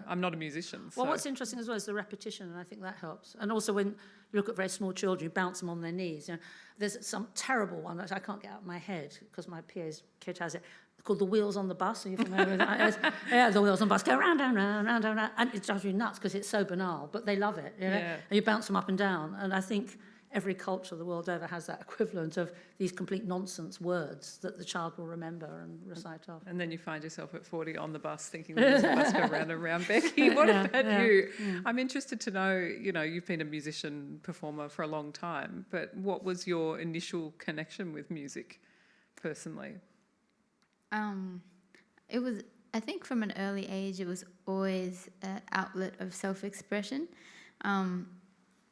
I'm not a musician.
Well, what's interesting as well is the repetition, and I think that helps. And also when you look at very small children, you bounce them on their knees. There's some terrible one that I can't get out of my head because my PA's kid has it, called The Wheels on the Bus. Are you familiar with that? Yeah, The Wheels on the Bus go round, round, round, round, round. And it drives you nuts because it's so banal, but they love it.
Yeah.
And you bounce them up and down. And I think every culture the world over has that equivalent of these complete nonsense words that the child will remember and recite after.
And then you find yourself at 40 on the bus thinking, the bus go round and round. Becky, what about you? I'm interested to know, you've been a musician performer for a long time, but what was your initial connection with music personally?
It was, I think from an early age, it was always an outlet of self-expression.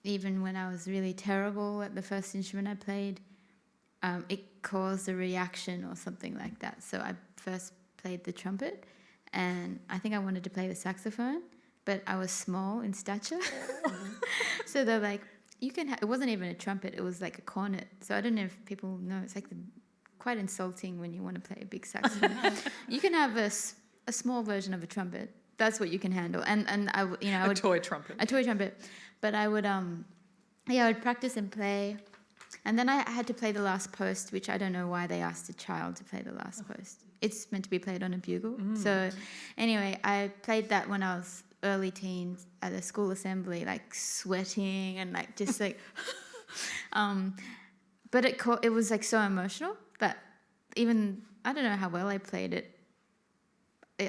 Even when I was really terrible at the first instrument I played, it caused a reaction or something like that. So I first played the trumpet, and I think I wanted to play the saxophone, but I was small in stature. So they're like, it wasn't even a trumpet, it was like a cornet. So I don't know if people know, it's like quite insulting when you want to play a big saxophone. You can have a small version of a trumpet. That's what you can handle. And I would,
a toy trumpet.
A toy trumpet. But I would, I would practice and play. And then I had to play the last post, which I don't know why they asked a child to play the last post. It's meant to be played on a bugle. So anyway, I played that when I was early teens at a school assembly, like sweating and like just like, but it was like so emotional. But even, I don't know how well I played it.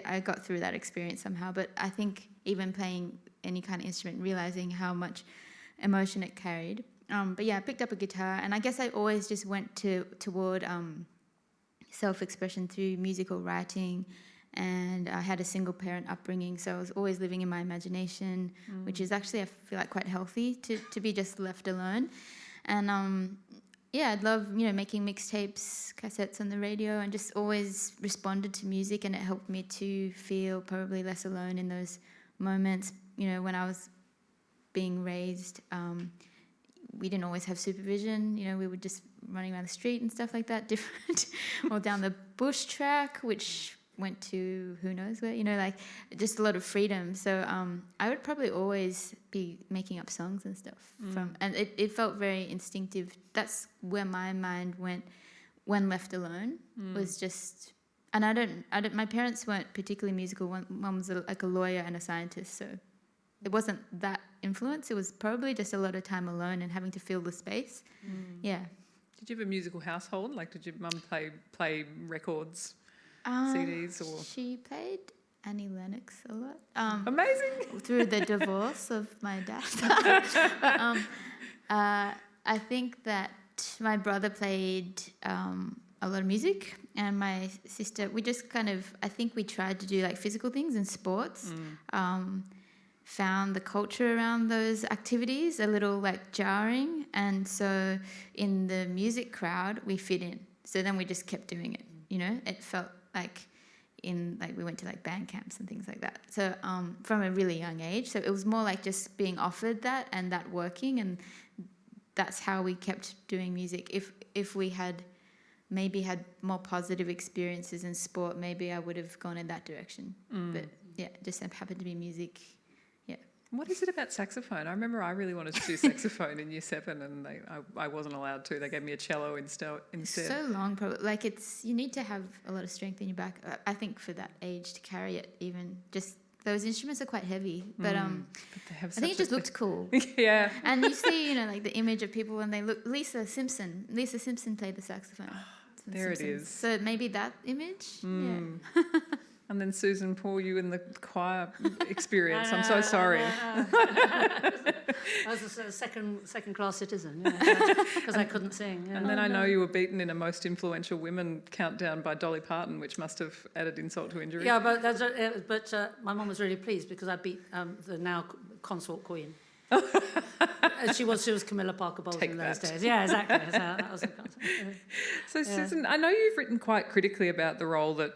I got through that experience somehow. But I think even playing any kind of instrument, realizing how much emotion it carried. But yeah, I picked up a guitar, and I guess I always just went toward self-expression through musical writing. And I had a single parent upbringing, so I was always living in my imagination, which is actually, I feel like, quite healthy to be just left alone. And yeah, I'd love, making mixtapes, cassettes on the radio, and just always responded to music, and it helped me to feel probably less alone in those moments. When I was being raised, we didn't always have supervision. We were just running around the street and stuff like that, different, or down the bush track, which went to who knows where, like just a lot of freedom. So I would probably always be making up songs and stuff and it felt very instinctive. That's where my mind went when left alone, was just, and I don't, my parents weren't particularly musical. One was like a lawyer and a scientist, so it wasn't that influence. It was probably just a lot of time alone and having to fill the space. Yeah.
Did you have a musical household? Like, did your mum play records? CDs or
she played Annie Lennox a lot.
Amazing.
Through the divorce of my dad. I think that my brother played a lot of music, and my sister, we just kind of, I think we tried to do like physical things and sports. Found the culture around those activities a little like jarring, and so in the music crowd we fit in. So then we just kept doing it. It felt like we went to like band camps and things like that. So from a really young age. So it was more like just being offered that and that working, and that's how we kept doing music. If we had maybe had more positive experiences in sport, maybe I would have gone in that direction. But yeah, it just happened to be music. Yeah.
What is it about saxophone? I remember I really wanted to do saxophone in year 7, and I wasn't allowed to. They gave me a cello instead.
It's so long, probably. Like you need to have a lot of strength in your back. I think for that age to carry it, even just those instruments are quite heavy. But
they have
I think it just looked cool.
Yeah.
And you see, like the image of people when they look. Lisa Simpson played the saxophone.
There
Simpsons.
it is.
So maybe that image. Yeah.
And then Susan, poor you in the choir experience. I'm so sorry.
I was a second-class citizen, because I couldn't sing. Yeah.
And then I know you were beaten in a most influential women countdown by Dolly Parton, which must have added insult to injury.
Yeah, but my mum was really pleased because I beat the now consort queen. She was Camilla Parker Bowles in those days. Yeah, exactly. So that was a consort.
So Susan, I know you've written quite critically about the role that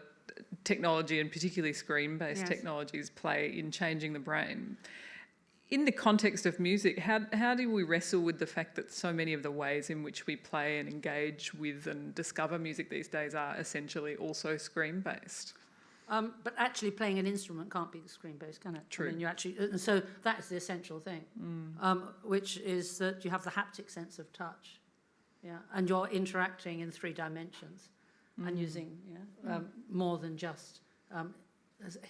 technology, and particularly screen-based technologies, play in changing the brain. In the context of music, how do we wrestle with the fact that so many of the ways in which we play and engage with and discover music these days are essentially also screen-based?
But actually playing an instrument can't be screen-based, can it?
True.
I mean, you actually, and so that's the essential thing, which is that you have the haptic sense of touch, and you're interacting in 3 dimensions and using more than just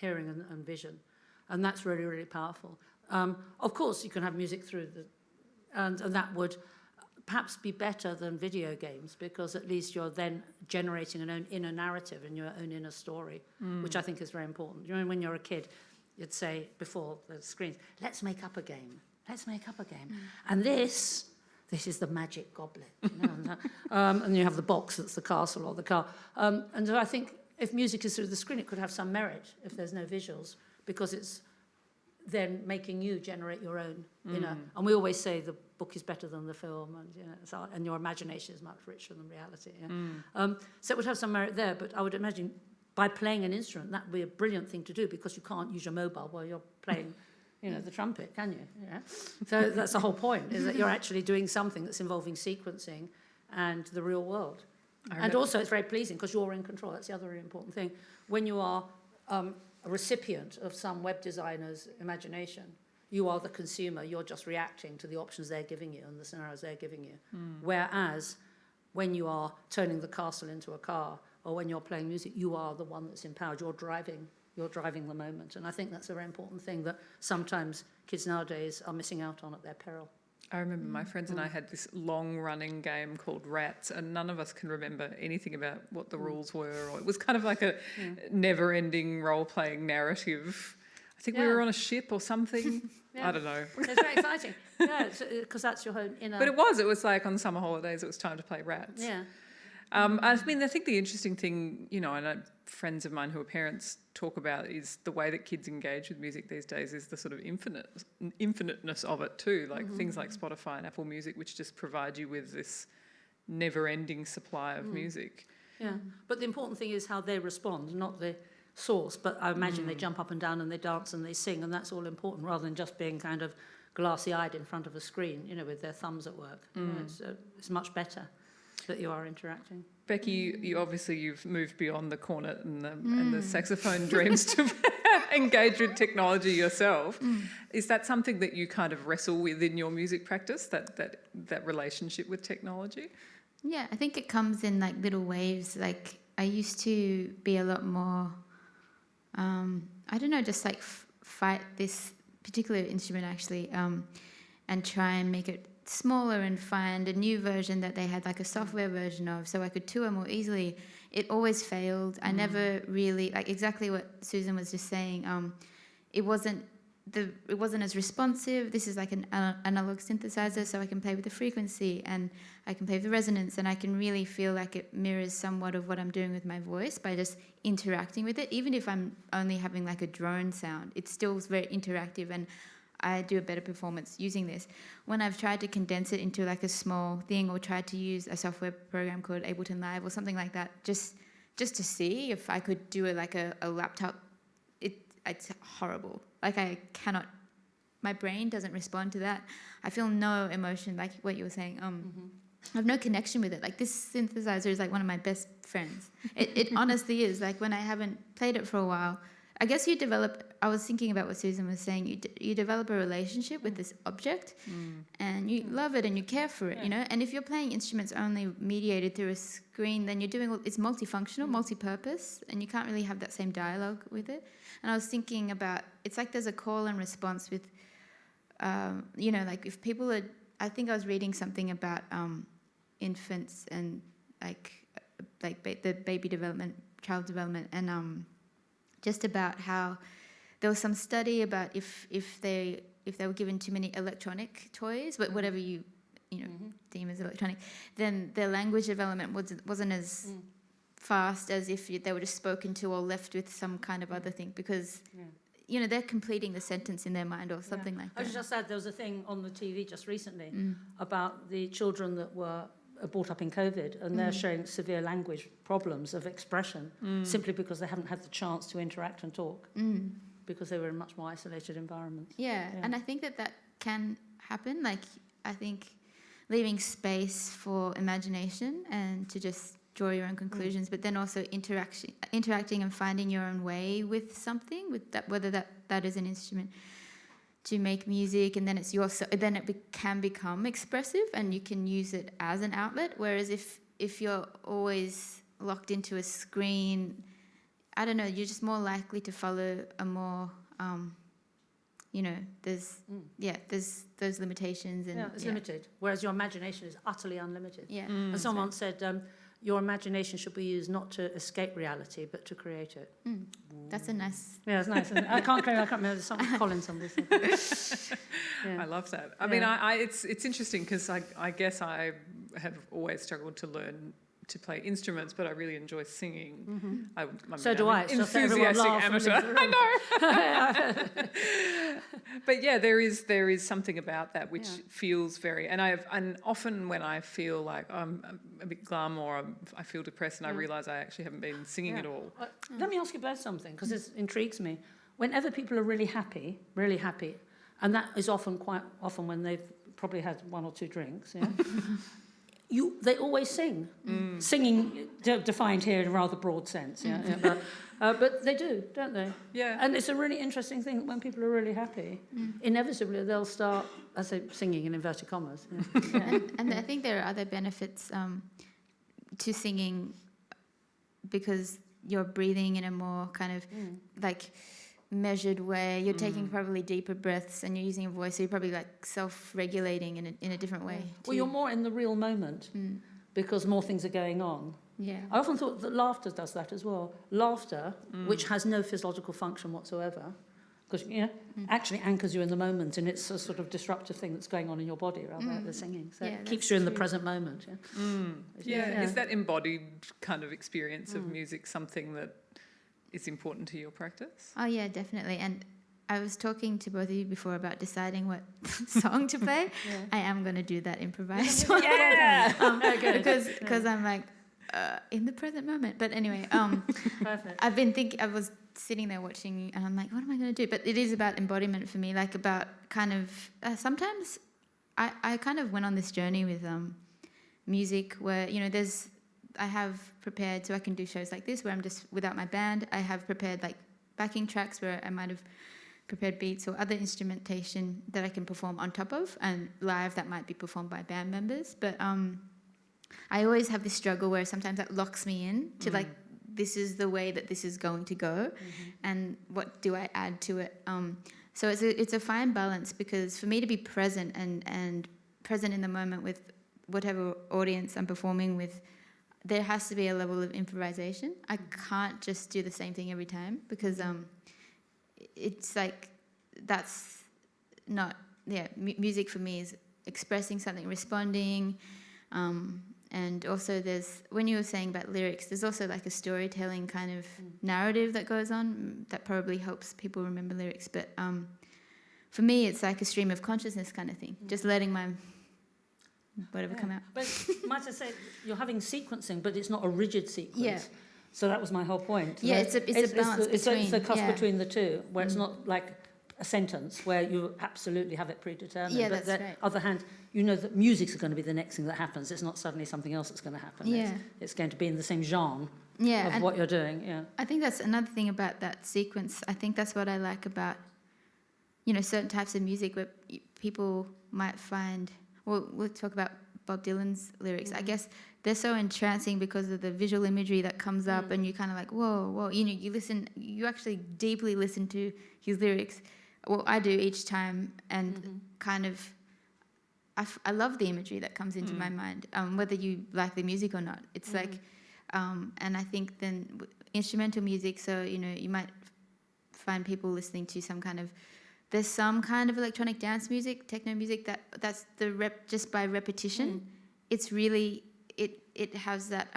hearing and vision. And that's really, really powerful. Of course, you can have music through and that would perhaps be better than video games, because at least you're then generating an own inner narrative and your own inner story, which I think is very important. You know, when you're a kid, you'd say before the screens, let's make up a game. Let's make up a game. And this is the magic goblet. You know, and you have the box that's the castle or the car. And so I think if music is through the screen, it could have some merit if there's no visuals, because it's then making you generate your own inner. And we always say the book is better than the film, and and your imagination is much richer than reality. So it would have some merit there, but I would imagine by playing an instrument, that would be a brilliant thing to do, because you can't use your mobile while you're playing, the trumpet, can you? So that's the whole point, is that you're actually doing something that's involving sequencing and the real world. And also it's very pleasing because you're in control. That's the other really important thing. When you are a recipient of some web designer's imagination, you are the consumer. You're just reacting to the options they're giving you and the scenarios they're giving you. Whereas when you are turning the castle into a car, or when you're playing music, you are the one that's empowered. You're driving the moment. And I think that's a very important thing that sometimes kids nowadays are missing out on at their peril.
I remember my friends and I had this long-running game called Rats, and none of us can remember anything about what the rules were. Or it was kind of like a never-ending role-playing narrative. I think we were on a ship or something. I don't know.
It's very exciting. Because that's your own inner...
But it was like on summer holidays, it was time to play Rats.
Yeah.
I mean, I think the interesting thing, I know friends of mine who are parents talk about is the way that kids engage with music these days is the sort of infiniteness of it too, like things like Spotify and Apple Music, which just provide you with this never-ending supply of music.
Yeah, but the important thing is how they respond, not the source. But I imagine they jump up and down and they dance and they sing, and that's all important, rather than just being kind of glassy-eyed in front of a screen, with their thumbs at work. It's much better that you are interacting.
Becky, you've moved beyond the cornet and the saxophone dreams to engage with technology yourself. Is that something that you kind of wrestle with in your music practice, that relationship with technology?
Yeah, I think it comes in like little waves. Like I used to be a lot more, just like fight this particular instrument actually, and try and make it smaller and find a new version that they had like a software version of, so I could tour more easily. It always failed. I never really, like exactly what Susan was just saying, it wasn't as responsive. This is like an analog synthesizer, so I can play with the frequency and I can play with the resonance, and I can really feel like it mirrors somewhat of what I'm doing with my voice by just interacting with it. Even if I'm only having like a drone sound, it's still very interactive, and I do a better performance using this. When I've tried to condense it into like a small thing, or tried to use a software program called Ableton Live or something like that, just to see if I could do it like a laptop, it's horrible. Like I cannot, my brain doesn't respond to that. I feel no emotion, like what you were saying. I have no connection with it. Like this synthesizer is like one of my best friends. It honestly is. Like when I haven't played it for a while, I guess you develop, I was thinking about what Susan was saying, you develop a relationship with this object and you love it and you care for it, and if you're playing instruments only mediated through a screen, then you're doing, it's multifunctional, multi-purpose, and you can't really have that same dialogue with it. And I was thinking about, it's like there's a call and response with, like if people are, I think I was reading something about infants and like the baby development, child development, and just about how there was some study about if they were given too many electronic toys, but whatever you deem as electronic, then their language development wasn't as fast as if they were just spoken to or left with some kind of other thing, because they're completing the sentence in their mind or something like that.
I was just sad, there was a thing on the TV just recently about the children that were brought up in COVID, and they're showing severe language problems of expression simply because they haven't had the chance to interact and talk because they were in much more isolated environments.
Yeah, and I think that can happen. Like, I think leaving space for imagination and to just draw your own conclusions, but then also interacting and finding your own way with something, with that, whether that is an instrument, to make music, and then then it can become expressive, and you can use it as an outlet. Whereas if you're always locked into a screen, I don't know, you're just more likely to follow a more there's those limitations, and
it's limited. Whereas your imagination is utterly unlimited.
Yeah.
And someone said, your imagination should be used not to escape reality, but to create it.
That's a nice.
Yeah, it's nice. I can't remember. There's something Colin somebody said.
I love that. I mean, it's interesting because I guess I have always struggled to learn to play instruments, but I really enjoy singing.
So do I.
Enthusiastic amateur. I know. But yeah, there is something about that which feels very. And often when I feel like I'm a bit glum or I feel depressed, and I realise I actually haven't been singing at all.
Let me ask you both something, because this intrigues me. Whenever people are really happy, and that is quite often when they've probably had one or two drinks, they always sing. Singing defined here in a rather broad sense, but they do, don't they?
Yeah.
And it's a really interesting thing that when people are really happy, inevitably they'll start, I say, singing in inverted commas.
And I think there are other benefits to singing, because you're breathing in a more kind of like measured way. You're taking probably deeper breaths, and you're using your voice, so you're probably like self-regulating in a different way.
Well, you're more in the real moment because more things are going on.
Yeah.
I often thought that laughter does that as well. Laughter, which has no physiological function whatsoever, because actually anchors you in the moment, and it's a sort of disruptive thing that's going on in your body rather than the singing. So it keeps you in the present moment.
Yeah. Is that embodied kind of experience of music something that is important to your practice?
Oh yeah, definitely. And I was talking to both of you before about deciding what song to play. I am going to do that improvised one. Because I'm like in the present moment. But anyway,
Perfect.
I was sitting there watching, and I'm like, what am I going to do? But it is about embodiment for me, like about kind of sometimes I kind of went on this journey with music where I have prepared, so I can do shows like this where I'm just without my band. I have prepared like backing tracks where I might have prepared beats or other instrumentation that I can perform on top of, and live that might be performed by band members. But I always have this struggle where sometimes that locks me in to like, this is the way that this is going to go, and what do I add to it? So it's a fine balance, because for me to be present and present in the moment with whatever audience I'm performing with, there has to be a level of improvisation. I can't just do the same thing every time, because it's like, that's not, music for me is expressing something, responding, and also when you were saying about lyrics, there's also like a storytelling kind of narrative that goes on that probably helps people remember lyrics. But for me, it's like a stream of consciousness kind of thing, just letting my whatever come out.
But might I say, you're having sequencing, but it's not a rigid sequence.
Yeah.
So that was my whole point.
Yeah, it's a balance between.
It's the cusp between the two, where it's not like a sentence where you absolutely have it predetermined.
Yeah,
but
that's right.
On the other hand, you know that music's going to be the next thing that happens. It's not suddenly something else that's going to happen.
Yeah.
It's going to be in the same genre
Yeah,
of what you're doing. Yeah.
I think that's another thing about that sequence. I think that's what I like about, certain types of music where people might find. Well, we'll talk about Bob Dylan's lyrics. I guess they're so entrancing because of the visual imagery that comes up, and you kind of like, whoa. You listen. You actually deeply listen to his lyrics. Well, I do each time, and kind of. I love the imagery that comes into my mind, whether you like the music or not. It's like, and I think then instrumental music. So you might find people listening to there's some kind of electronic dance music, techno music that's the just by repetition. It's really it has that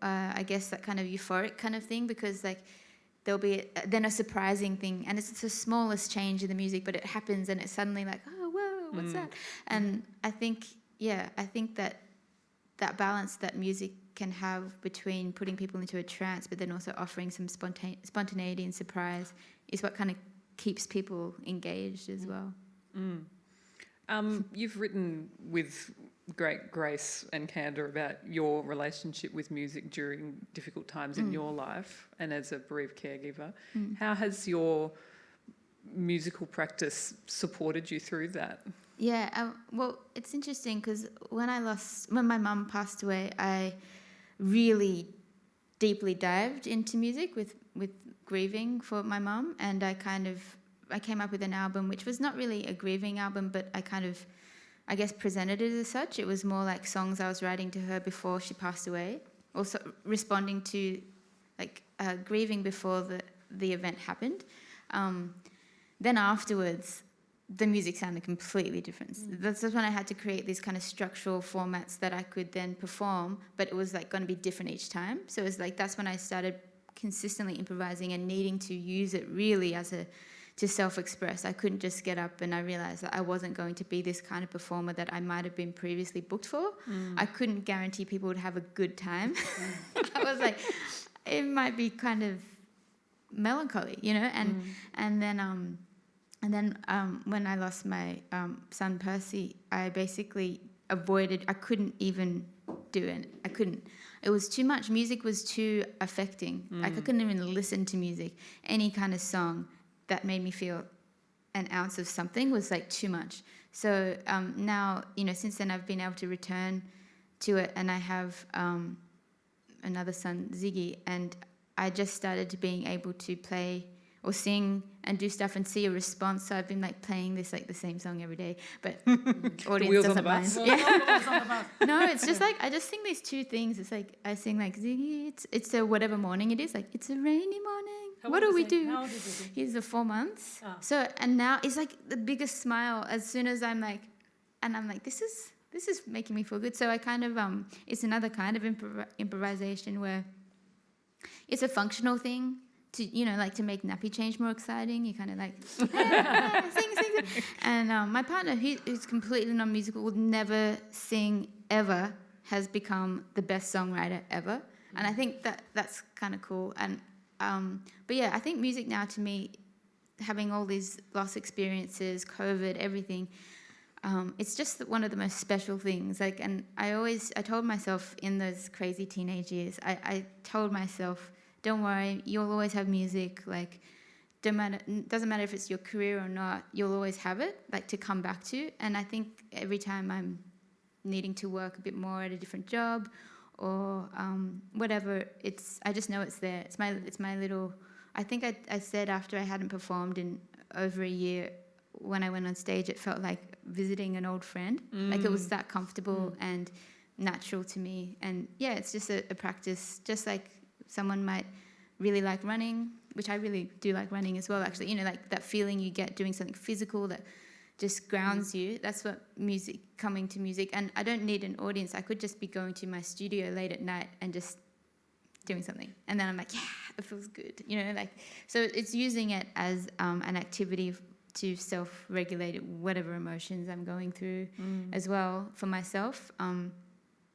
I guess that kind of euphoric kind of thing, because like there'll be then a surprising thing, and it's the smallest change in the music, but it happens and it's suddenly like, oh whoa, what's that? And I think that that balance that music can have between putting people into a trance, but then also offering some spontaneity and surprise is what kind of keeps people engaged as well.
You've written with great grace and candour about your relationship with music during difficult times in your life and as a bereaved caregiver. How has your musical practice supported you through that?
Yeah, well, it's interesting because when my mum passed away, I really deeply dived into music with grieving for my mum, and I came up with an album which was not really a grieving album, but I guess presented it as such. It was more like songs I was writing to her before she passed away, also responding to grieving before the event happened. Then afterwards, the music sounded completely different. That's when I had to create these kind of structural formats that I could then perform, but it was like going to be different each time. So it was like that's when I started consistently improvising and needing to use it really to self-express. I couldn't just get up, and I realized that I wasn't going to be this kind of performer that I might have been previously booked for. I couldn't guarantee people would have a good time. I was like, it might be kind of melancholy, and then when I lost my son Percy, I basically I couldn't even do it. I couldn't. It was too much. Music was too affecting. Like I couldn't even listen to music. Any kind of song that made me feel an ounce of something was like too much. So now, since then I've been able to return to it, and I have another son, Ziggy, and I just started being able to play or sing and do stuff and see a response. So I've been playing this the same song every day, but audience doesn't mind. Yeah. No, it's just I just sing these two things. It's I sing Ziggy, it's a whatever morning it is, it's a rainy morning. What do we do?
How old is he?
He's 4 months.
Oh.
So, and now it's the biggest smile as soon as I'm this is making me feel good. So I kind of, it's another kind of improvisation where it's a functional thing to, to make nappy change more exciting. You kind of sing. And my partner, who's completely non-musical, would never sing ever, has become the best songwriter ever. And I think that's kind of cool. And but yeah, I think music now to me, having all these loss experiences, COVID, everything, it's just one of the most special things. And I told myself in those crazy teenage years, I told myself, don't worry, you'll always have music. Doesn't matter if it's your career or not, you'll always have it, to come back to. And I think every time I'm needing to work a bit more at a different job, or whatever, I just know it's there. It's my little. I think I said after I hadn't performed in over a year, when I went on stage, it felt like visiting an old friend. It was that comfortable and natural to me. And yeah, it's just a practice, just like someone might really like running, which I really do like running as well. Actually, that feeling you get doing something physical that just grounds you. That's what coming to music. And I don't need an audience. I could just be going to my studio late at night and just doing something. And then I'm yeah, it feels good. So it's using it as an activity to self-regulate whatever emotions I'm going through as well for myself. And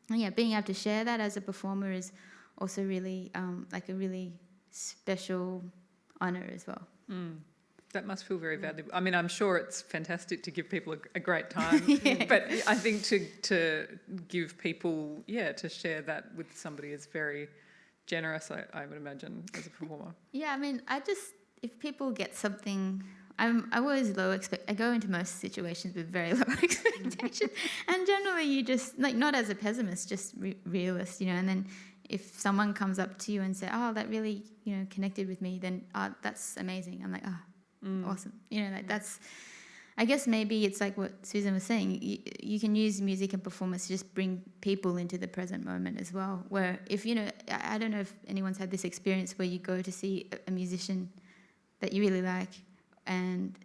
yeah, being able to share that as a performer is also really a really special honor as well.
That must feel very valuable. I mean, I'm sure it's fantastic to give people a great time, but I think to give people, to share that with somebody is very generous, I would imagine, as a performer.
Yeah, I mean, if people get something, I'm always I go into most situations with very low expectations, and generally you just, not as a pessimist, just realist, and then if someone comes up to you and says, oh, that really, connected with me, then that's amazing. I'm awesome. That's, I guess maybe it's like what Susan was saying, you can use music and performance to just bring people into the present moment as well, where if, I don't know if anyone's had this experience where you go to see a musician that you really like, and,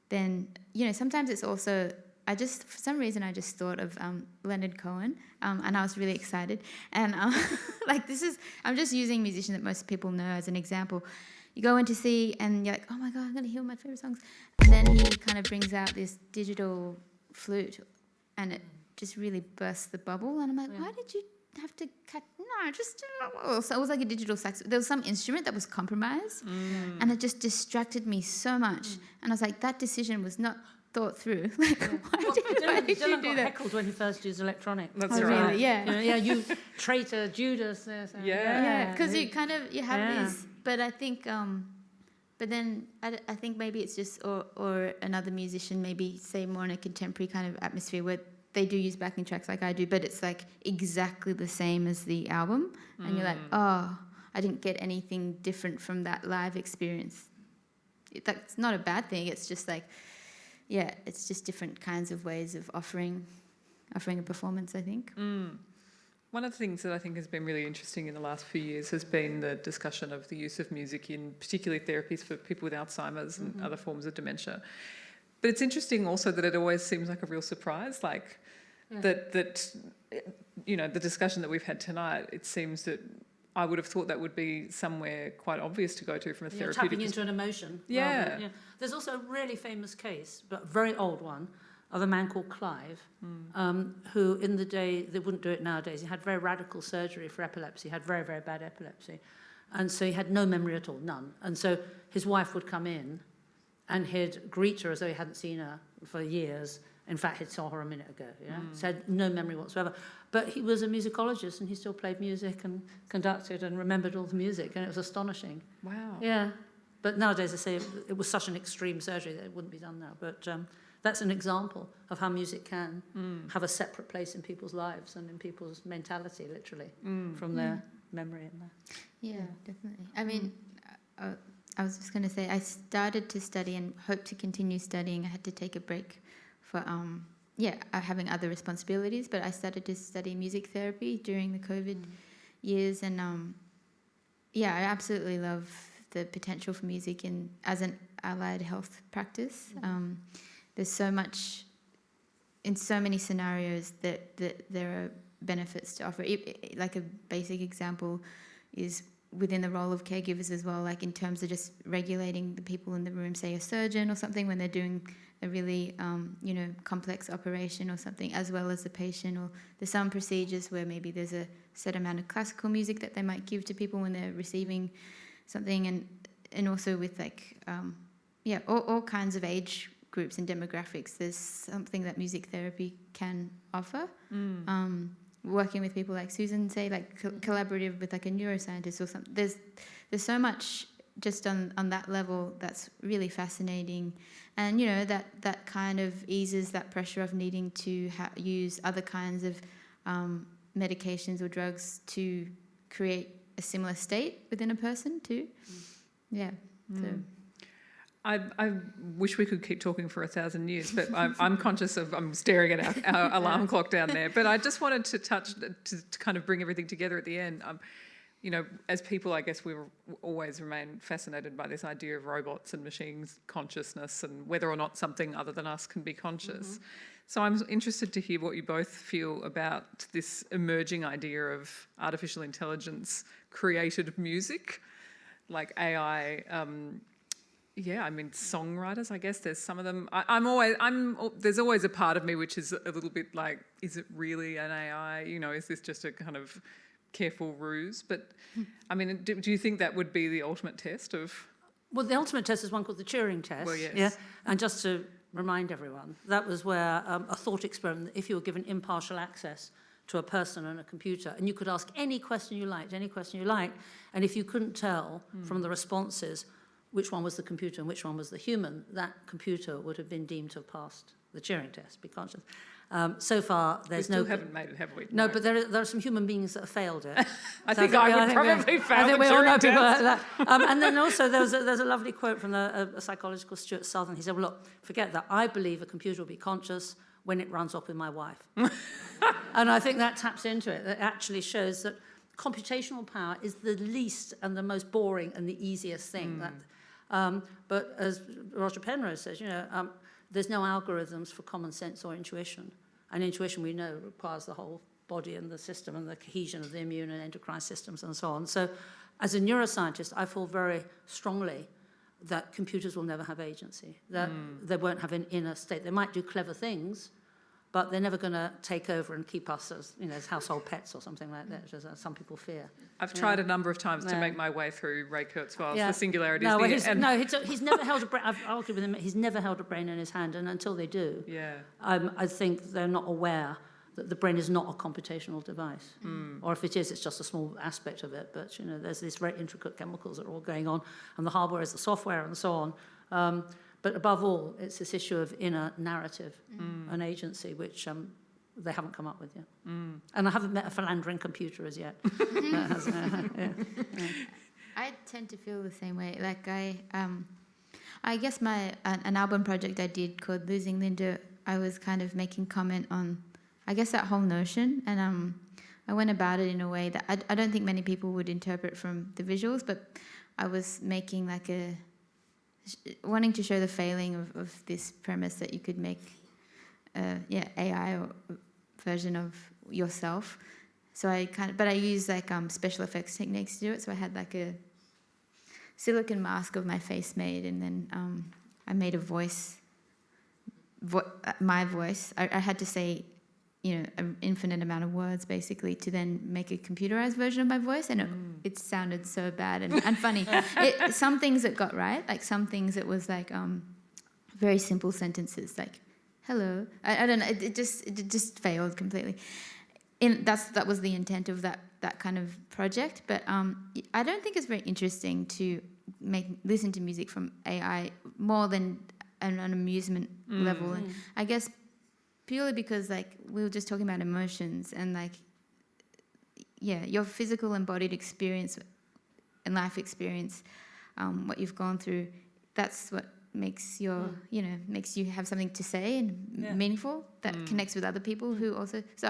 then, sometimes it's also, for some reason I just thought of Leonard Cohen, and I was really excited. And I'm just using musicians that most people know as an example. You go in to see, and you're like, oh my God, I'm going to hear my favorite songs. And then he kind of brings out this digital flute, and it just really burst the bubble. And I'm like, why did you have to cut? No, just so it was like a digital sax. There was some instrument that was compromised, and it just distracted me so much. And I was like, that decision was not thought through. Like, why did you
Dylan
do
got
that?
heckled when he first used electronic.
That's
Oh,
right.
really? Yeah.
Yeah, you traitor Judas.
Yeah, because you kind of you have these, but I think, but then I think maybe it's just or another musician maybe say more in a contemporary kind of atmosphere where they do use backing tracks like I do, but it's like exactly the same as the album, and you're like, oh, I didn't get anything different from that live experience. That's not a bad thing. It's just like, yeah, it's just different kinds of ways of offering a performance, I think.
One of the things that I think has been really interesting in the last few years has been the discussion of the use of music in particularly therapies for people with Alzheimer's and other forms of dementia. But it's interesting also that it always seems like a real surprise, like that you know, the discussion that we've had tonight, it seems that I would have thought that would be somewhere quite obvious to go to from a therapeutic
tapping into an emotion.
Yeah.
There's also a really famous case, but a very old one, of a man called Clive, who in the day, they wouldn't do it nowadays, he had very radical surgery for epilepsy, he had very, very bad epilepsy. And so he had no memory at all, none. And so his wife would come in and he'd greet her as though he hadn't seen her for years. In fact, he saw her a minute ago, so had no memory whatsoever. But he was a musicologist and he still played music and conducted and remembered all the music, and it was astonishing.
Wow.
Yeah. But nowadays, I say it was such an extreme surgery that it wouldn't be done now. But that's an example of how music can have a separate place in people's lives and in people's mentality, literally, from their memory and that.
Yeah, definitely. I mean, I was just going to say, I started to study and hope to continue studying. I had to take a break for, having other responsibilities, but I started to study music therapy during the COVID years. And, I absolutely love the potential for music as an allied health practice. There's so much, in so many scenarios, that there are benefits to offer. Like a basic example is within the role of caregivers as well, like in terms of just regulating the people in the room, say a surgeon or something, when they're doing a really, complex operation or something, as well as the patient. Or there's some procedures where maybe there's a set amount of classical music that they might give to people when they're receiving something, and also with like, all kinds of age groups and demographics. There's something that music therapy can offer. Working with people like Susan, say, like collaborative with like a neuroscientist or something. There's so much just on that level that's really fascinating, and that kind of eases that pressure of needing to use other kinds of medications or drugs to create a similar state within a person too. So.
I wish we could keep talking for 1,000 years, but I'm conscious of, I'm staring at our alarm clock down there. But I just wanted to touch, to kind of bring everything together at the end. As people, I guess we always remain fascinated by this idea of robots and machines' consciousness and whether or not something other than us can be conscious. So I'm interested to hear what you both feel about this emerging idea of artificial intelligence created music, like AI. Songwriters, I guess there's some of them. There's always a part of me which is a little bit like, is it really an AI? Is this just a kind of careful ruse? But I mean, do you think that would be the ultimate test of?
Well, the ultimate test is one called the Turing test.
Well, yes.
Yeah. And just to remind everyone, that was where a thought experiment, if you were given impartial access to a person and a computer, and you could ask any question you liked, and if you couldn't tell from the responses which one was the computer and which one was the human, that computer would have been deemed to have passed the Turing test, be conscious. So far, there's
we still haven't made it, have we?
No, but there are some human beings that have failed it.
I think I would probably fail the Turing
people like
test.
that. And then also there's a lovely quote from a psychologist called Stuart Southern. He said, well, look, forget that. I believe a computer will be conscious when it runs off with my wife. And I think that taps into it. That actually shows that computational power is the least and the most boring and the easiest thing. But as Roger Penrose says, there's no algorithms for common sense or intuition. And intuition, we know, requires the whole body and the system and the cohesion of the immune and endocrine systems and so on. So as a neuroscientist, I feel very strongly that computers will never have agency, that they won't have an inner state. They might do clever things, but they're never going to take over and keep us as, as household pets or something like that, which some people fear.
I've tried a number of times to make my way through Ray Kurzweil's
Yeah.
The Singularity
No,
is the end.
he's never held a brain. I've argued with him. He's never held a brain in his hand, and until they do, I think they're not aware that the brain is not a computational device, or if it is, it's just a small aspect of it. But there's these very intricate chemicals that are all going on, and the hardware is the software, and so on. But above all, it's this issue of inner narrative and agency, which they haven't come up with yet. And I haven't met a philandering computer as yet.
I tend to feel the same way. Like I guess an album project I did called Losing Linda, I was kind of making comment on, I guess, that whole notion, and I went about it in a way that I don't think many people would interpret from the visuals, but I was making like wanting to show the failing of this premise that you could make AI or version of yourself. So I used like special effects techniques to do it. So I had like a silicon mask of my face made, and then I made a voice, my voice. I had to say, an infinite amount of words basically to then make a computerized version of my voice, and it sounded so bad and funny. Some things it got right, like some things it was like very simple sentences like hello. I don't know. It just failed completely. That was the intent of that kind of project. But I don't think it's very interesting to listen to music from AI more than an amusement level. And I guess purely because like we were just talking about emotions and like your physical embodied experience and life experience, what you've gone through, that's what makes makes you have something to say and meaningful that connects with other people who also. So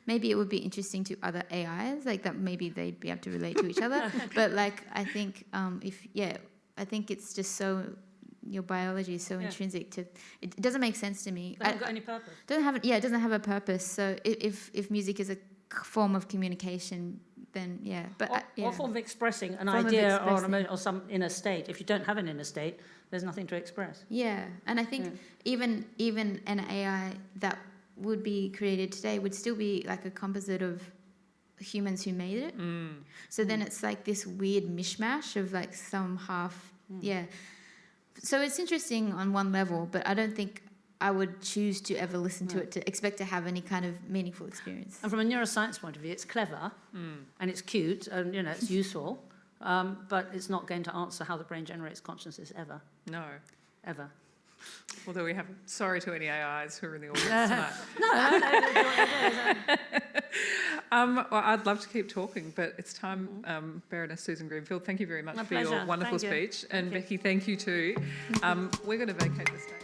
maybe it would be interesting to other AIs, like that maybe they'd be able to relate to each other. But like I think I think it's just so. Your biology is so intrinsic to it. Doesn't make sense to me.
It hasn't got any purpose.
It doesn't have a purpose. So if music is a form of communication, then
or form of expressing an
Form of
idea
expressing.
or some inner state. If you don't have an inner state, there's nothing to express.
Yeah, and I think even an AI that would be created today would still be like a composite of humans who made it. So then it's like this weird mishmash of like some half. So it's interesting on one level, but I don't think I would choose to ever listen to it to expect to have any kind of meaningful experience.
And from a neuroscience point of view, it's clever and it's cute and it's useful, but it's not going to answer how the brain generates consciousness ever.
No.
Ever.
Although we have, sorry to any AIs who are in the audience tonight. Well, I'd love to keep talking, but it's time. Baroness Susan Greenfield, thank you very much for your wonderful speech. And Becky, thank you too. We're going to vacate the stage.